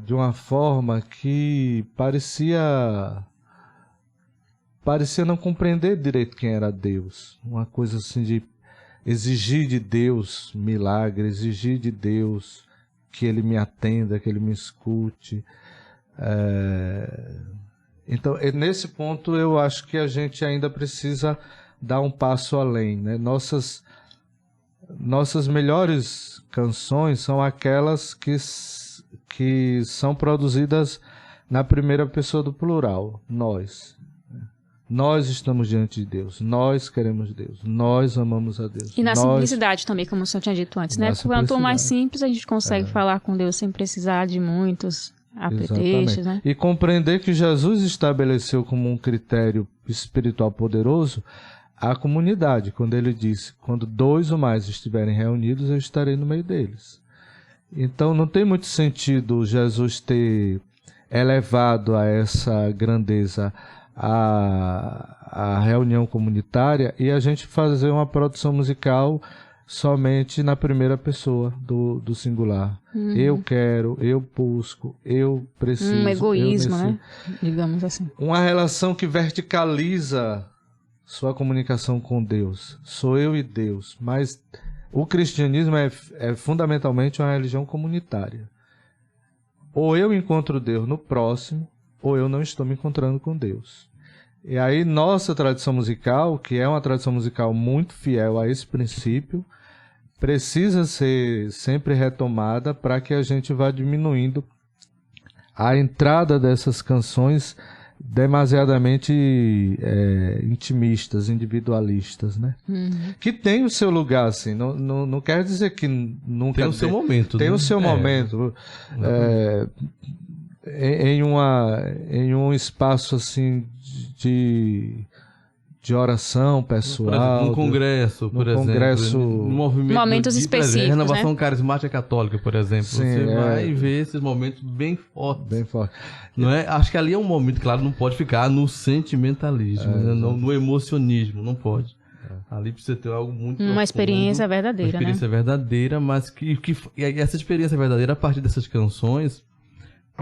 Speaker 2: de uma forma que parecia não compreender direito quem era Deus. Uma coisa assim de exigir de Deus milagre, exigir de Deus que Ele me atenda, que Ele me escute. Então, nesse ponto, eu acho que a gente ainda precisa dar um passo além, né? Nossas melhores canções são aquelas que são produzidas na primeira pessoa do plural, nós. Nós estamos diante de Deus, nós queremos Deus, nós amamos a Deus.
Speaker 1: E na simplicidade também, como o senhor tinha dito antes, né? Quanto mais simples a gente consegue falar com Deus sem precisar de muitos apetrechos, né? E
Speaker 2: compreender que Jesus estabeleceu como um critério espiritual poderoso a comunidade, quando ele disse, quando 2 ou mais estiverem reunidos, eu estarei no meio deles. Então não tem muito sentido Jesus ter elevado a essa grandeza a reunião comunitária e a gente fazer uma produção musical somente na primeira pessoa do singular. Eu quero, eu busco, eu preciso.
Speaker 1: Um egoísmo, né? Digamos assim.
Speaker 2: Uma relação que verticaliza sua comunicação com Deus. Sou eu e Deus. Mas o cristianismo é fundamentalmente uma religião comunitária. Ou eu encontro Deus no próximo, ou eu não estou me encontrando com Deus. E aí nossa tradição musical, que é uma tradição musical muito fiel a esse princípio, precisa ser sempre retomada para que a gente vá diminuindo a entrada dessas canções demasiadamente intimistas, individualistas, né? Que tem o seu lugar, assim, não quer dizer que nunca...
Speaker 3: Tem o seu momento.
Speaker 2: Tem o seu momento. Em um espaço assim de oração pessoal.
Speaker 3: Um congresso, por exemplo. Um movimento
Speaker 1: momentos específicos,
Speaker 3: renovação,
Speaker 1: né?
Speaker 3: Carismática Católica, por exemplo.
Speaker 2: Sim,
Speaker 3: você vai ver esses momentos bem fortes.
Speaker 2: Bem forte.
Speaker 3: Não é? Acho que ali é um momento, claro, não pode ficar no sentimentalismo, né? No emocionismo, não pode. Ali precisa ter algo muito
Speaker 1: uma
Speaker 3: profundo,
Speaker 1: experiência verdadeira,
Speaker 3: uma experiência verdadeira, mas e essa experiência verdadeira, a partir dessas canções,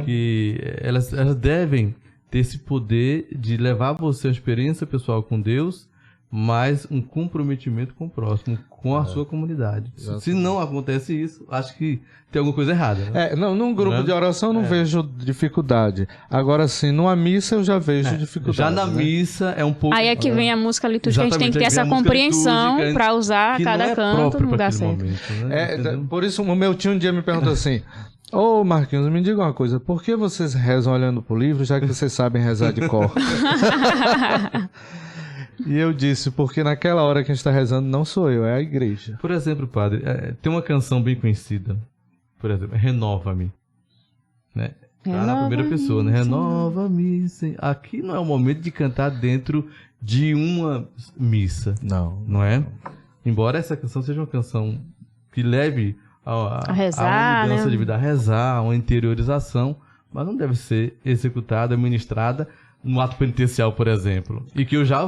Speaker 3: que elas devem ter esse poder de levar você a experiência pessoal com Deus, mas um comprometimento com o próximo, com a sua comunidade.
Speaker 2: Exatamente.
Speaker 3: Se não acontece isso, acho que tem alguma coisa errada. Né?
Speaker 2: Num grupo de oração eu não vejo dificuldade. Agora, sim, numa missa eu já vejo dificuldade.
Speaker 3: Já na missa é um pouco...
Speaker 1: Aí é que vem a música litúrgica, a gente tem que ter essa compreensão para usar cada canto no lugar certo.
Speaker 3: Momento, né?
Speaker 2: Por isso, o meu tio um dia me perguntou assim... Ô, Marquinhos, me diga uma coisa. Por que vocês rezam olhando pro livro, já que vocês sabem rezar de cor? E eu disse, porque naquela hora que a gente está rezando não sou eu, é a igreja.
Speaker 3: Por exemplo, padre, tem uma canção bem conhecida, por exemplo, Renova-me. Né? Tá na primeira pessoa, né? Renova-me. Aqui não é o momento de cantar dentro de uma missa. Não é? Embora essa canção seja uma canção que leve a
Speaker 1: rezar,
Speaker 3: uma mudança, né,
Speaker 1: de
Speaker 3: vida, a rezar, uma interiorização, mas não deve ser executada, ministrada no ato penitencial, por exemplo. E que eu já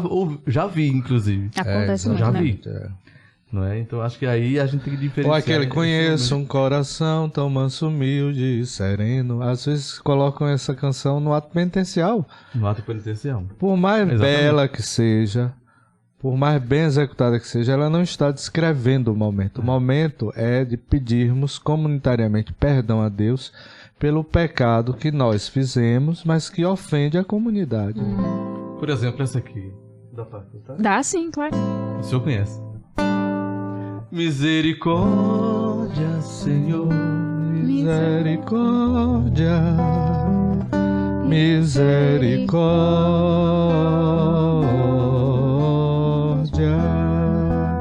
Speaker 3: vi, inclusive.
Speaker 1: Acontece muito,
Speaker 3: já
Speaker 1: né?
Speaker 3: vi. Não é? Então acho que aí a gente tem que diferenciar.
Speaker 2: Ou aquele, conheço um coração tão manso, humilde e sereno. Às vezes colocam essa canção no ato penitencial.
Speaker 3: No ato penitencial.
Speaker 2: Por mais bela que seja, por mais bem executada que seja, ela não está descrevendo o momento. O momento é de pedirmos comunitariamente perdão a Deus pelo pecado que nós fizemos, mas que ofende a comunidade.
Speaker 3: Por exemplo, essa aqui. Dá pra cantar?
Speaker 1: Dá sim, claro.
Speaker 3: O senhor conhece. Misericórdia, Senhor,
Speaker 2: misericórdia, misericórdia.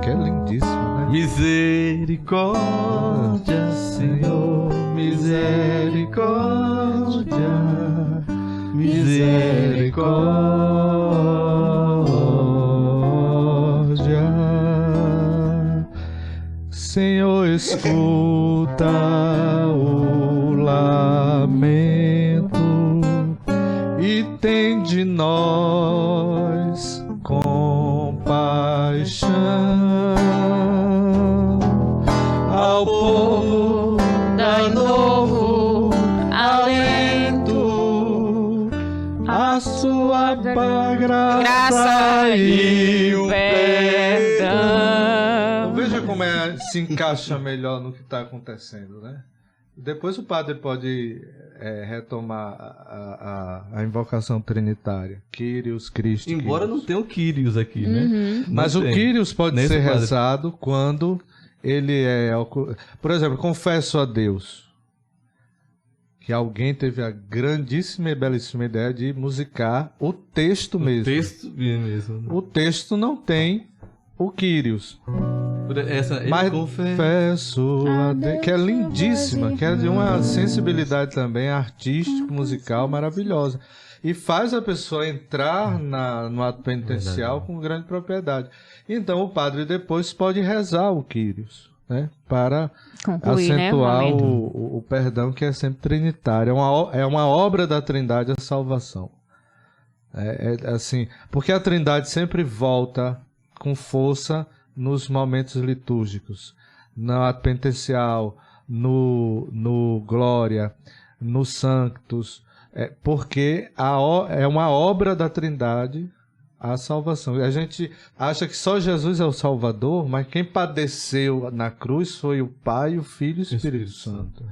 Speaker 2: Que é lindíssima, né?
Speaker 3: Misericórdia, Senhor, misericórdia, misericórdia. Senhor, escuta o lamento e tem de nós compaixão. Ao povo dai novo alento, a sua graça e o perdão. Veja como se encaixa melhor no que está acontecendo, né? Depois o padre pode retomar a invocação trinitária. Kyrios, Cristo. Embora
Speaker 2: Kyrios.
Speaker 3: não tenha o Kyrios aqui, né?
Speaker 2: Mas o Kyrios pode ser rezado quando ele é... Por exemplo, confesso a Deus que alguém teve a grandíssima e belíssima ideia de musicar o texto mesmo.
Speaker 3: O texto mesmo. Né?
Speaker 2: O texto não tem o Kyrios. Mas confesso a Deus, que é lindíssima, que é de uma sensibilidade também artística, musical maravilhosa. E faz a pessoa entrar no ato penitencial com grande propriedade. Então o padre depois pode rezar o Kyrios, né, para concluir, acentuar, né, o perdão, que é sempre trinitário. É uma obra da Trindade a salvação. Assim, porque a Trindade sempre volta com força nos momentos litúrgicos, no ato penitencial, no Glória, no Sanctus, porque é uma obra da Trindade a salvação. A gente acha que só Jesus é o Salvador, mas quem padeceu na cruz foi o Pai, o Filho e o Espírito Santo.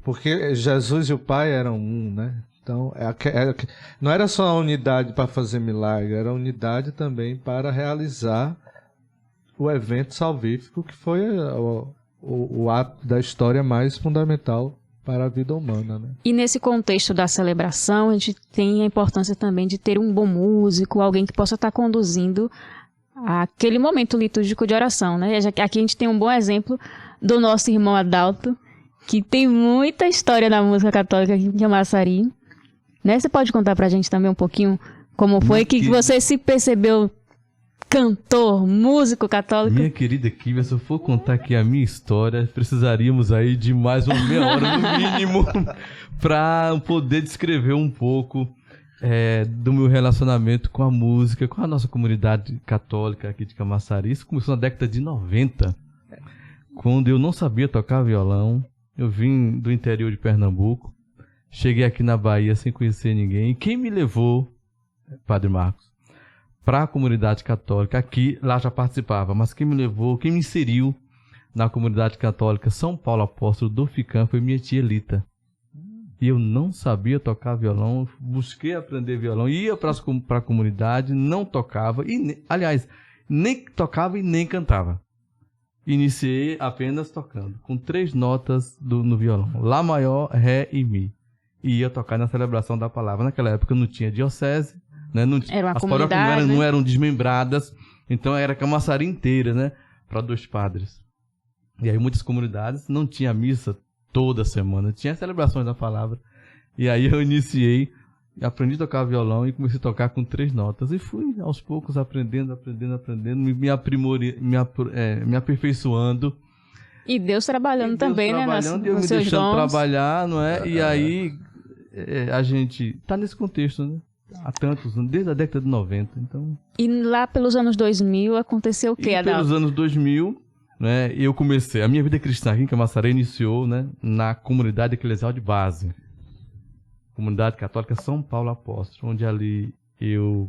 Speaker 2: Porque Jesus e o Pai eram um, né? Então, não era só a unidade para fazer milagre, era a unidade também para realizar o evento salvífico, que foi o ato da história mais fundamental para a vida humana, né? E nesse contexto da celebração, a gente tem a importância também de ter um bom músico, alguém que possa estar conduzindo aquele momento litúrgico de oração, né? Aqui a gente tem um bom exemplo do nosso irmão Adalto, que tem muita história na música católica aqui em Camaçari, né? Você pode contar pra gente também um pouquinho como foi que você se percebeu cantor, músico católico? Minha querida Kívia, se eu for contar aqui a minha história, precisaríamos aí de mais uma meia hora no mínimo para poder descrever um pouco do meu relacionamento com a música, com a nossa comunidade católica aqui de Camaçari. Isso começou na década de 90, quando eu não sabia tocar violão. Eu vim do interior de Pernambuco, cheguei aqui na Bahia sem conhecer ninguém. E quem me levou, Padre Marcos,
Speaker 3: para a comunidade católica. Aqui, lá já participava, mas quem me levou, quem me inseriu na comunidade católica São Paulo Apóstolo do FICAM foi minha tia Lita. E eu não sabia tocar violão, busquei aprender violão, ia para a comunidade, não tocava, aliás, nem tocava e nem cantava. Iniciei apenas tocando, com 3 notas no violão, Lá maior, Ré e Mi. E ia tocar na celebração da palavra. Naquela época não tinha diocese, né?
Speaker 1: Era uma
Speaker 3: as
Speaker 1: comunidade,
Speaker 3: paróquias
Speaker 1: né?
Speaker 3: não eram desmembradas, então era Camaçari inteira, né? Para 2 padres. E aí muitas comunidades não tinha missa toda semana, tinha celebrações da palavra. E aí eu iniciei, aprendi a tocar violão e comecei a tocar com 3 notas. E fui aos poucos aprendendo, me aperfeiçoando.
Speaker 1: E Deus trabalhando também, né?
Speaker 3: Trabalhando, e eu me
Speaker 1: seus
Speaker 3: deixando
Speaker 1: dons.
Speaker 3: trabalhar, não é? E aí a gente tá nesse contexto, né? Há tantos anos, desde a década de 90. Então...
Speaker 1: E lá pelos anos 2000 aconteceu o quê, Adalto?
Speaker 3: Pelos anos 2000, né, eu comecei, a minha vida cristã aqui em Camaçari iniciou, né, na comunidade eclesial de base. Comunidade Católica São Paulo Apóstolo, onde ali eu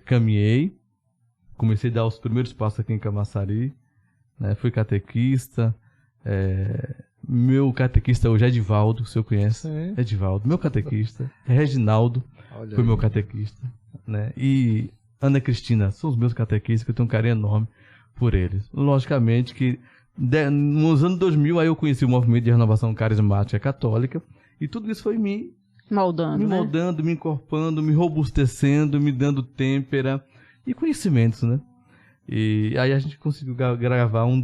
Speaker 3: caminhei, comecei a dar os primeiros passos aqui em Camaçari, né, fui catequista, meu catequista hoje é Edivaldo, se eu conhece, Edivaldo, meu catequista, Reginaldo, foi meu catequista, né, e Ana Cristina, são os meus catequistas, que eu tenho um carinho enorme por eles. Logicamente que nos anos 2000 aí eu conheci o movimento de renovação carismática católica, e tudo isso foi me moldando, me encorpando, me robustecendo, me dando têmpera e conhecimentos, né? E aí a gente conseguiu gravar um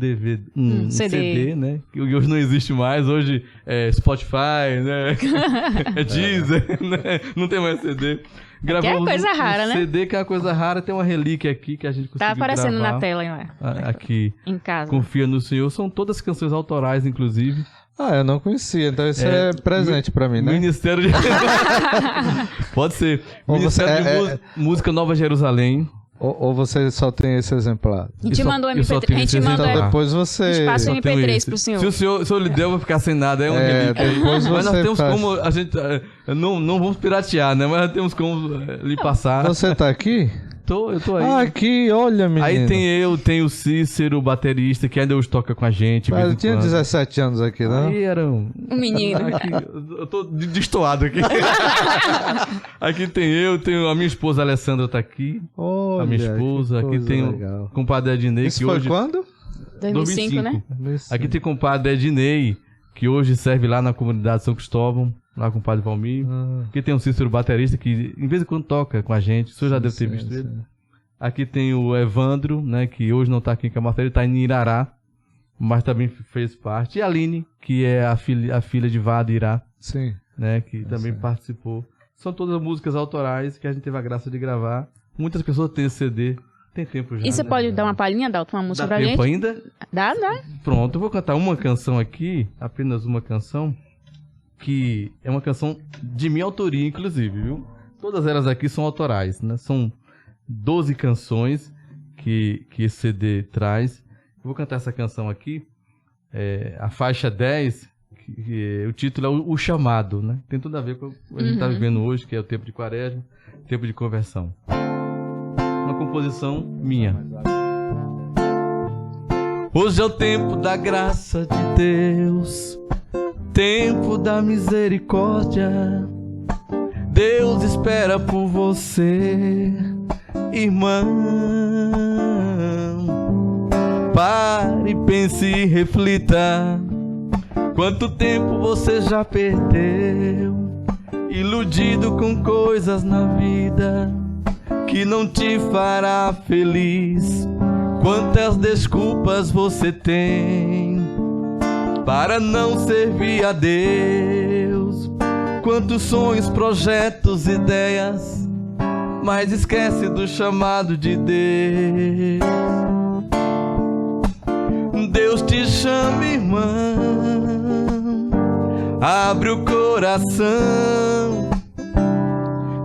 Speaker 3: CD, né? Que hoje não existe mais, hoje é Spotify, né? É Deezer, né? Não tem mais CD.
Speaker 1: Gravamos que é coisa rara, né?
Speaker 3: CD que é uma coisa rara, tem uma relíquia aqui que a gente conseguiu
Speaker 1: gravar. Tá aparecendo
Speaker 3: gravar,
Speaker 1: na tela, hein?
Speaker 3: Aqui.
Speaker 1: Em casa.
Speaker 3: Confia no Senhor. São todas canções autorais, inclusive.
Speaker 2: Ah, eu não conhecia, então isso é presente pra mim, né?
Speaker 3: Ministério de... Pode ser. Ministério de Música Nova Jerusalém.
Speaker 2: Ou você só tem esse exemplar?
Speaker 1: A gente mandou MP3. A gente mandou
Speaker 2: então depois você...
Speaker 1: Espaço MP3 pro senhor.
Speaker 3: Se o senhor lhe der, eu vou ficar sem nada. É um relíquio.
Speaker 2: Mas
Speaker 3: nós temos como... A gente não vamos piratear, né? Mas nós temos como lhe passar.
Speaker 2: Você tá aqui?
Speaker 3: Eu tô aí.
Speaker 2: Ah, aqui, olha, menino.
Speaker 3: Aí tem o Cícero, o baterista, que ainda hoje toca com a gente.
Speaker 2: Mas eu tinha 17 anos aqui, não?
Speaker 3: Aí era um
Speaker 1: menino.
Speaker 3: Aqui, eu tô destoado aqui. Aqui tenho a minha esposa Alessandra tá aqui.
Speaker 2: Olha,
Speaker 3: a minha esposa. Aqui tem o compadre Ednei.
Speaker 2: Isso
Speaker 3: que
Speaker 2: foi
Speaker 3: hoje...
Speaker 2: quando?
Speaker 1: 2005, né?
Speaker 2: 2005.
Speaker 3: Aqui tem o compadre Ednei, que hoje serve lá na comunidade São Cristóvão. Lá com o padre Valmir. Aqui tem o Cícero baterista, que em vez em quando toca com a gente. O senhor já deve ter visto ele. Aqui tem o Evandro, né, que hoje não está aqui em Camaçari, ele está em Irará, mas também fez parte. E a Aline, que é a filha de Vada Irá,
Speaker 2: sim,
Speaker 3: né, que também participou. São todas músicas autorais que a gente teve a graça de gravar. Muitas pessoas têm esse CD. Tem tempo já.
Speaker 1: E você pode dar uma palhinha, Dalton, uma música pra gente?
Speaker 3: Dá tempo ainda?
Speaker 1: Dá.
Speaker 3: Pronto, eu vou cantar uma canção aqui, apenas uma canção, que é uma canção de minha autoria, inclusive, viu? Todas elas aqui são autorais, né? São 12 canções que esse CD traz. Eu vou cantar essa canção aqui, a faixa 10, o título é O Chamado, né? Tem tudo a ver com o que a gente está vivendo hoje, que é o tempo de Quaresma, tempo de conversão. Uma composição minha. Hoje é o tempo da graça de Deus, tempo da misericórdia. Deus espera por você, irmão. Pare, pense e reflita. Quanto tempo você já perdeu, iludido com coisas na vida que não te fará feliz? Quantas desculpas você tem para não servir a Deus? Quantos sonhos, projetos, ideias, mas esquece do chamado de Deus. Deus te chama, irmão, abre o coração,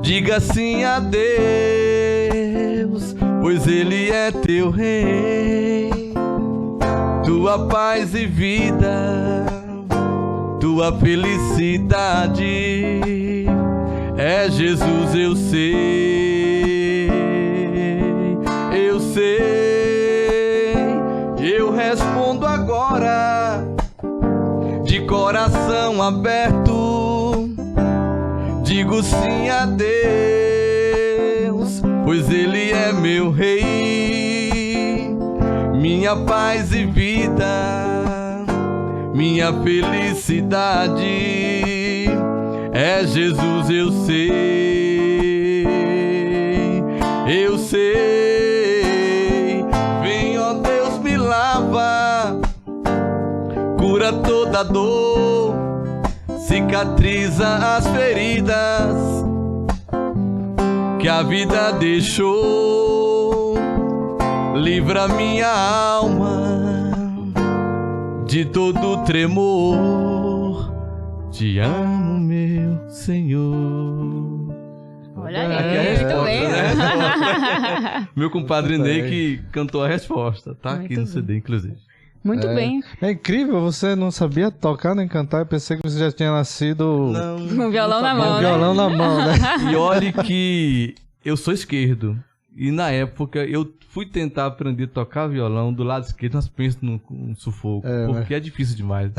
Speaker 3: diga sim a Deus, pois Ele é teu rei, tua paz e vida, tua felicidade, é Jesus, eu sei. coração aberto, digo sim a Deus, pois Ele é meu Rei, minha paz e vida, minha felicidade, é Jesus, eu sei, eu sei. Vem, ó Deus, me lava, cura toda dor, cicatriza as feridas que a vida deixou, livra minha alma de todo tremor, te amo, meu Senhor.
Speaker 1: Olha aí, muito bem.
Speaker 3: Né? Meu compadre Ney que cantou a resposta, tá
Speaker 1: Muito
Speaker 3: aqui no
Speaker 1: bem.
Speaker 3: CD, inclusive.
Speaker 1: Muito bem.
Speaker 2: É incrível, você não sabia tocar nem cantar. Eu pensei que você já tinha nascido
Speaker 1: Com o violão na mão,
Speaker 2: com o
Speaker 1: né?
Speaker 2: violão na mão, né?
Speaker 3: E olhe que eu sou esquerdo. E na época eu fui tentar aprender a tocar violão do lado esquerdo, mas penso num sufoco. Porque é difícil demais.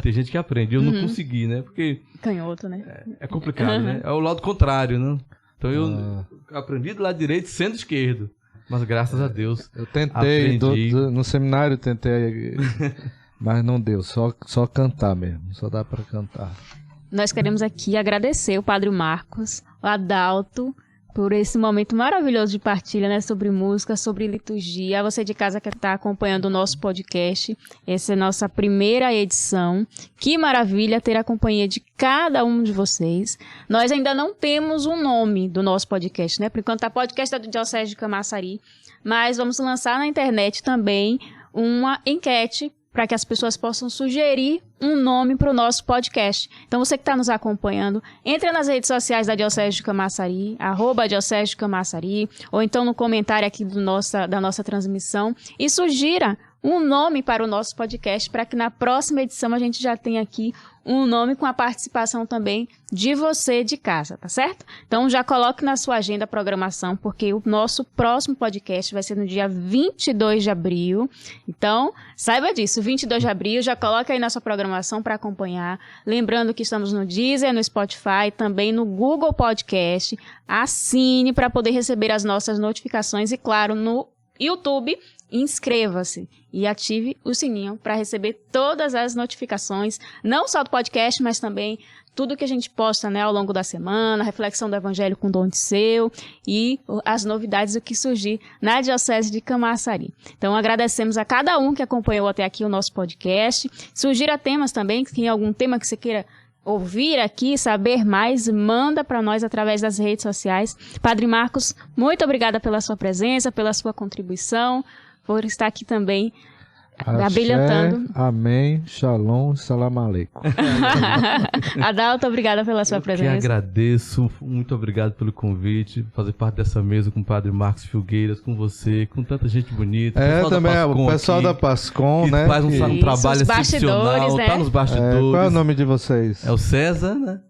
Speaker 3: Tem gente que aprende. Eu não consegui, né? Porque
Speaker 1: Canhoto, né?
Speaker 3: é complicado, né? É o lado contrário, né? Então eu aprendi do lado direito sendo esquerdo. Mas graças a Deus.
Speaker 2: Eu tentei,
Speaker 3: aprendi.
Speaker 2: no seminário tentei, mas não deu. Só cantar mesmo. Só dá pra cantar.
Speaker 1: Nós queremos aqui agradecer o Padre Marcos, o Adalto, por esse momento maravilhoso de partilha, né, sobre música, sobre liturgia. A você de casa que está acompanhando o nosso podcast, essa é a nossa primeira edição. Que maravilha ter a companhia de cada um de vocês. Nós ainda não temos um nome do nosso podcast, né? Por enquanto tá podcast da Diocese de Camaçari, mas vamos lançar na internet também uma enquete para que as pessoas possam sugerir um nome para o nosso podcast. Então, você que está nos acompanhando, entre nas redes sociais da Diocese de Camaçari, @Diocese de Camaçari, ou então no comentário aqui da nossa transmissão, e sugira um nome para o nosso podcast, para que na próxima edição a gente já tenha aqui um nome com a participação também de você de casa, tá certo? Então já coloque na sua agenda a programação, porque o nosso próximo podcast vai ser no dia 22 de abril. Então, saiba disso, 22 de abril, já coloque aí na sua programação para acompanhar. Lembrando que estamos no Deezer, no Spotify, também no Google Podcast. Assine para poder receber as nossas notificações e, claro, no YouTube, inscreva-se e ative o sininho para receber todas as notificações, não só do podcast, mas também tudo que a gente posta, né, ao longo da semana, reflexão do Evangelho com Dom Disseu e as novidades do que surgir na Diocese de Camaçari. Então, agradecemos a cada um que acompanhou até aqui o nosso podcast. Sugira temas também, se tem algum tema que você queira ouvir aqui, saber mais, manda para nós através das redes sociais. Padre Marcos, muito obrigada pela sua presença, pela sua contribuição, por estar aqui também abrilhantando.
Speaker 2: Amém, shalom, salam aleikum.
Speaker 1: Adalto, obrigada pela sua presença.
Speaker 3: Eu que agradeço, muito obrigado pelo convite, fazer parte dessa mesa com o Padre Marcos Filgueiras, com você, com tanta gente bonita.
Speaker 2: Também o pessoal da Pascom, né?
Speaker 3: Faz um trabalho
Speaker 1: os
Speaker 3: excepcional,
Speaker 1: bastidores, né?
Speaker 3: Tá nos bastidores.
Speaker 2: Qual é o nome de vocês?
Speaker 3: É o César, né?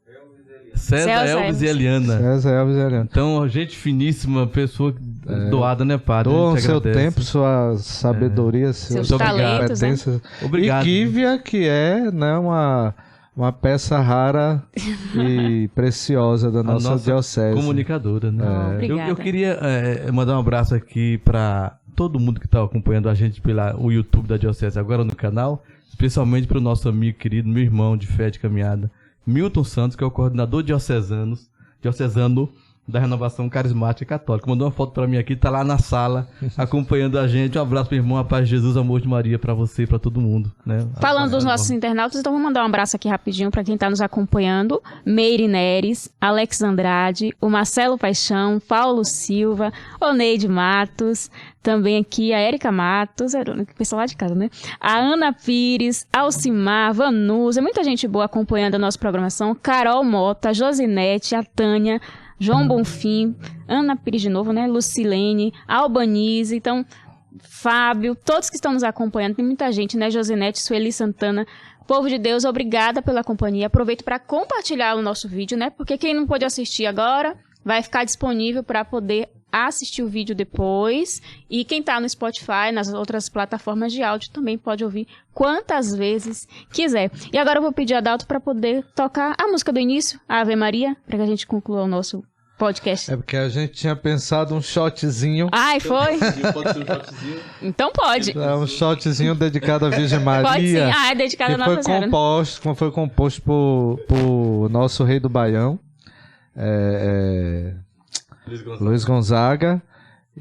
Speaker 3: César, Elvis e Eliana.
Speaker 2: César, Elvis e Eliana.
Speaker 3: Então, gente finíssima, pessoa doada, né, Padre?
Speaker 2: Doa o seu tempo, sua sabedoria, seus
Speaker 1: talentos, né?
Speaker 3: Obrigado.
Speaker 2: E Kívia, que é, né, uma peça rara e preciosa da nossa diocese.
Speaker 3: Comunicadora, né?
Speaker 1: Obrigada.
Speaker 3: Eu queria mandar um abraço aqui para todo mundo que está acompanhando a gente pelo YouTube da Diocese, agora no canal, especialmente para o nosso amigo querido, meu irmão de fé de caminhada, Milton Santos, que é o coordenador diocesano da Renovação Carismática Católica. Mandou uma foto para mim aqui, tá lá na sala, acompanhando a gente. Um abraço, meu irmão, a paz de Jesus, amor de Maria para você e para todo mundo, né?
Speaker 1: Falando dos nossos internautas, então vou mandar um abraço aqui rapidinho para quem está nos acompanhando. Meire Neres, Alex Andrade, o Marcelo Paixão, Paulo Silva, Oneide Matos, também aqui a Érica Matos, que pessoal lá de casa, né? A Ana Pires, Alcimar, Vanusa, muita gente boa acompanhando a nossa programação. Carol Mota, Josinete, a Tânia, João Bonfim, Ana Pires de novo, né? Lucilene, Albanise, então, Fábio, todos que estão nos acompanhando, tem muita gente, né? Josinete, Sueli Santana, povo de Deus, obrigada pela companhia. Aproveito para compartilhar o nosso vídeo, né? Porque quem não pôde assistir agora vai ficar disponível para poder assistir o vídeo depois. E quem tá no Spotify, nas outras plataformas de áudio, também pode ouvir quantas vezes quiser. E agora eu vou pedir a Adalto para poder tocar a música do início, a Ave Maria, para que a gente conclua o nosso podcast.
Speaker 2: É porque a gente tinha pensado um shotzinho.
Speaker 1: Ai, foi?
Speaker 3: Pode ser um shotzinho?
Speaker 1: Então pode.
Speaker 2: É um shotzinho dedicado à Virgem Maria.
Speaker 1: Pode sim. Ah, é dedicado a Nossa Senhora.
Speaker 2: Foi composto por nosso rei do Baião, Luiz Gonzaga.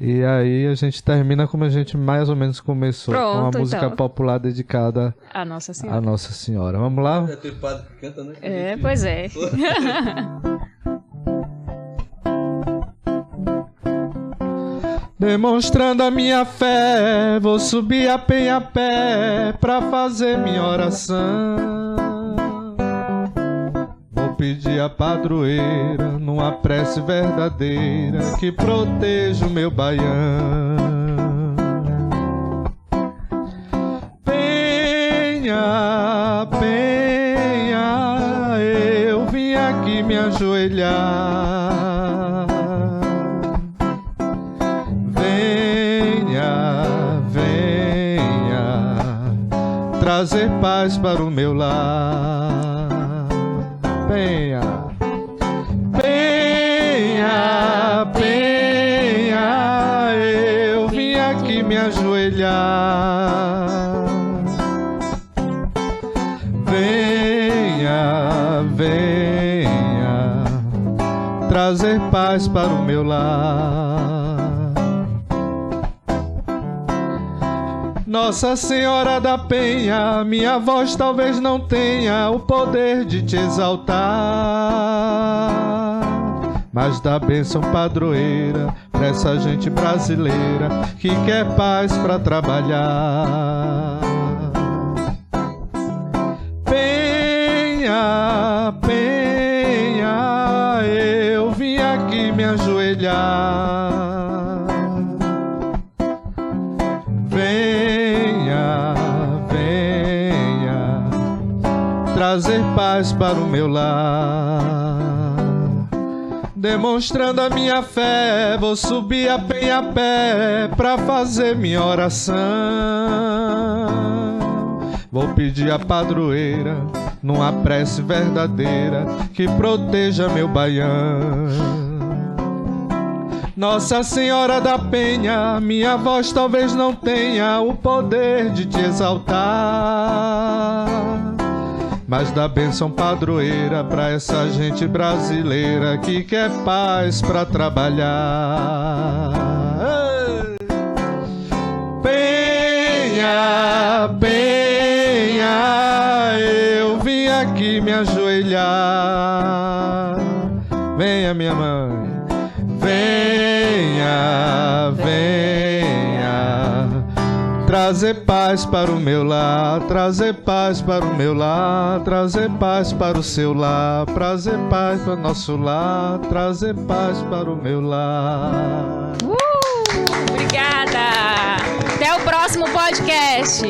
Speaker 2: E aí a gente termina como a gente mais ou menos começou.
Speaker 1: Pronto,
Speaker 2: com uma música
Speaker 1: então.
Speaker 2: popular dedicada
Speaker 1: A Nossa Senhora.
Speaker 2: à Nossa Senhora. Vamos lá?
Speaker 3: É, tem padre que canta, né?
Speaker 1: É, pois é.
Speaker 2: Demonstrando a minha fé, vou subir a penha a pé pra fazer minha oração. Vou pedir a padroeira, numa prece verdadeira, que proteja o meu Baião. Penha, penha, eu vim aqui me ajoelhar. Trazer paz para o meu lar. Penha, penha, penha, eu vim aqui me ajoelhar. Venha, venha, trazer paz para o meu lar. Nossa Senhora da Penha, minha voz talvez não tenha o poder de te exaltar, mas dá bênção padroeira pra essa gente brasileira que quer paz pra trabalhar. Penha, penha, eu vim aqui me ajoelhar. Trazer paz para o meu lar. Demonstrando a minha fé, vou subir a penha a pé pra fazer minha oração. Vou pedir a padroeira, numa prece verdadeira, que proteja meu Baião. Nossa Senhora da Penha, minha voz talvez não tenha o poder de te exaltar, mas dá bênção padroeira pra essa gente brasileira que quer paz pra trabalhar. Penha, penha, eu vim aqui me ajoelhar. Venha, minha mãe. Venha, venha, trazer paz para o meu lar, trazer paz para o meu lar, trazer paz para o seu lar, trazer paz para o nosso lar, trazer paz para o meu lar.
Speaker 1: Obrigada! Até o próximo podcast!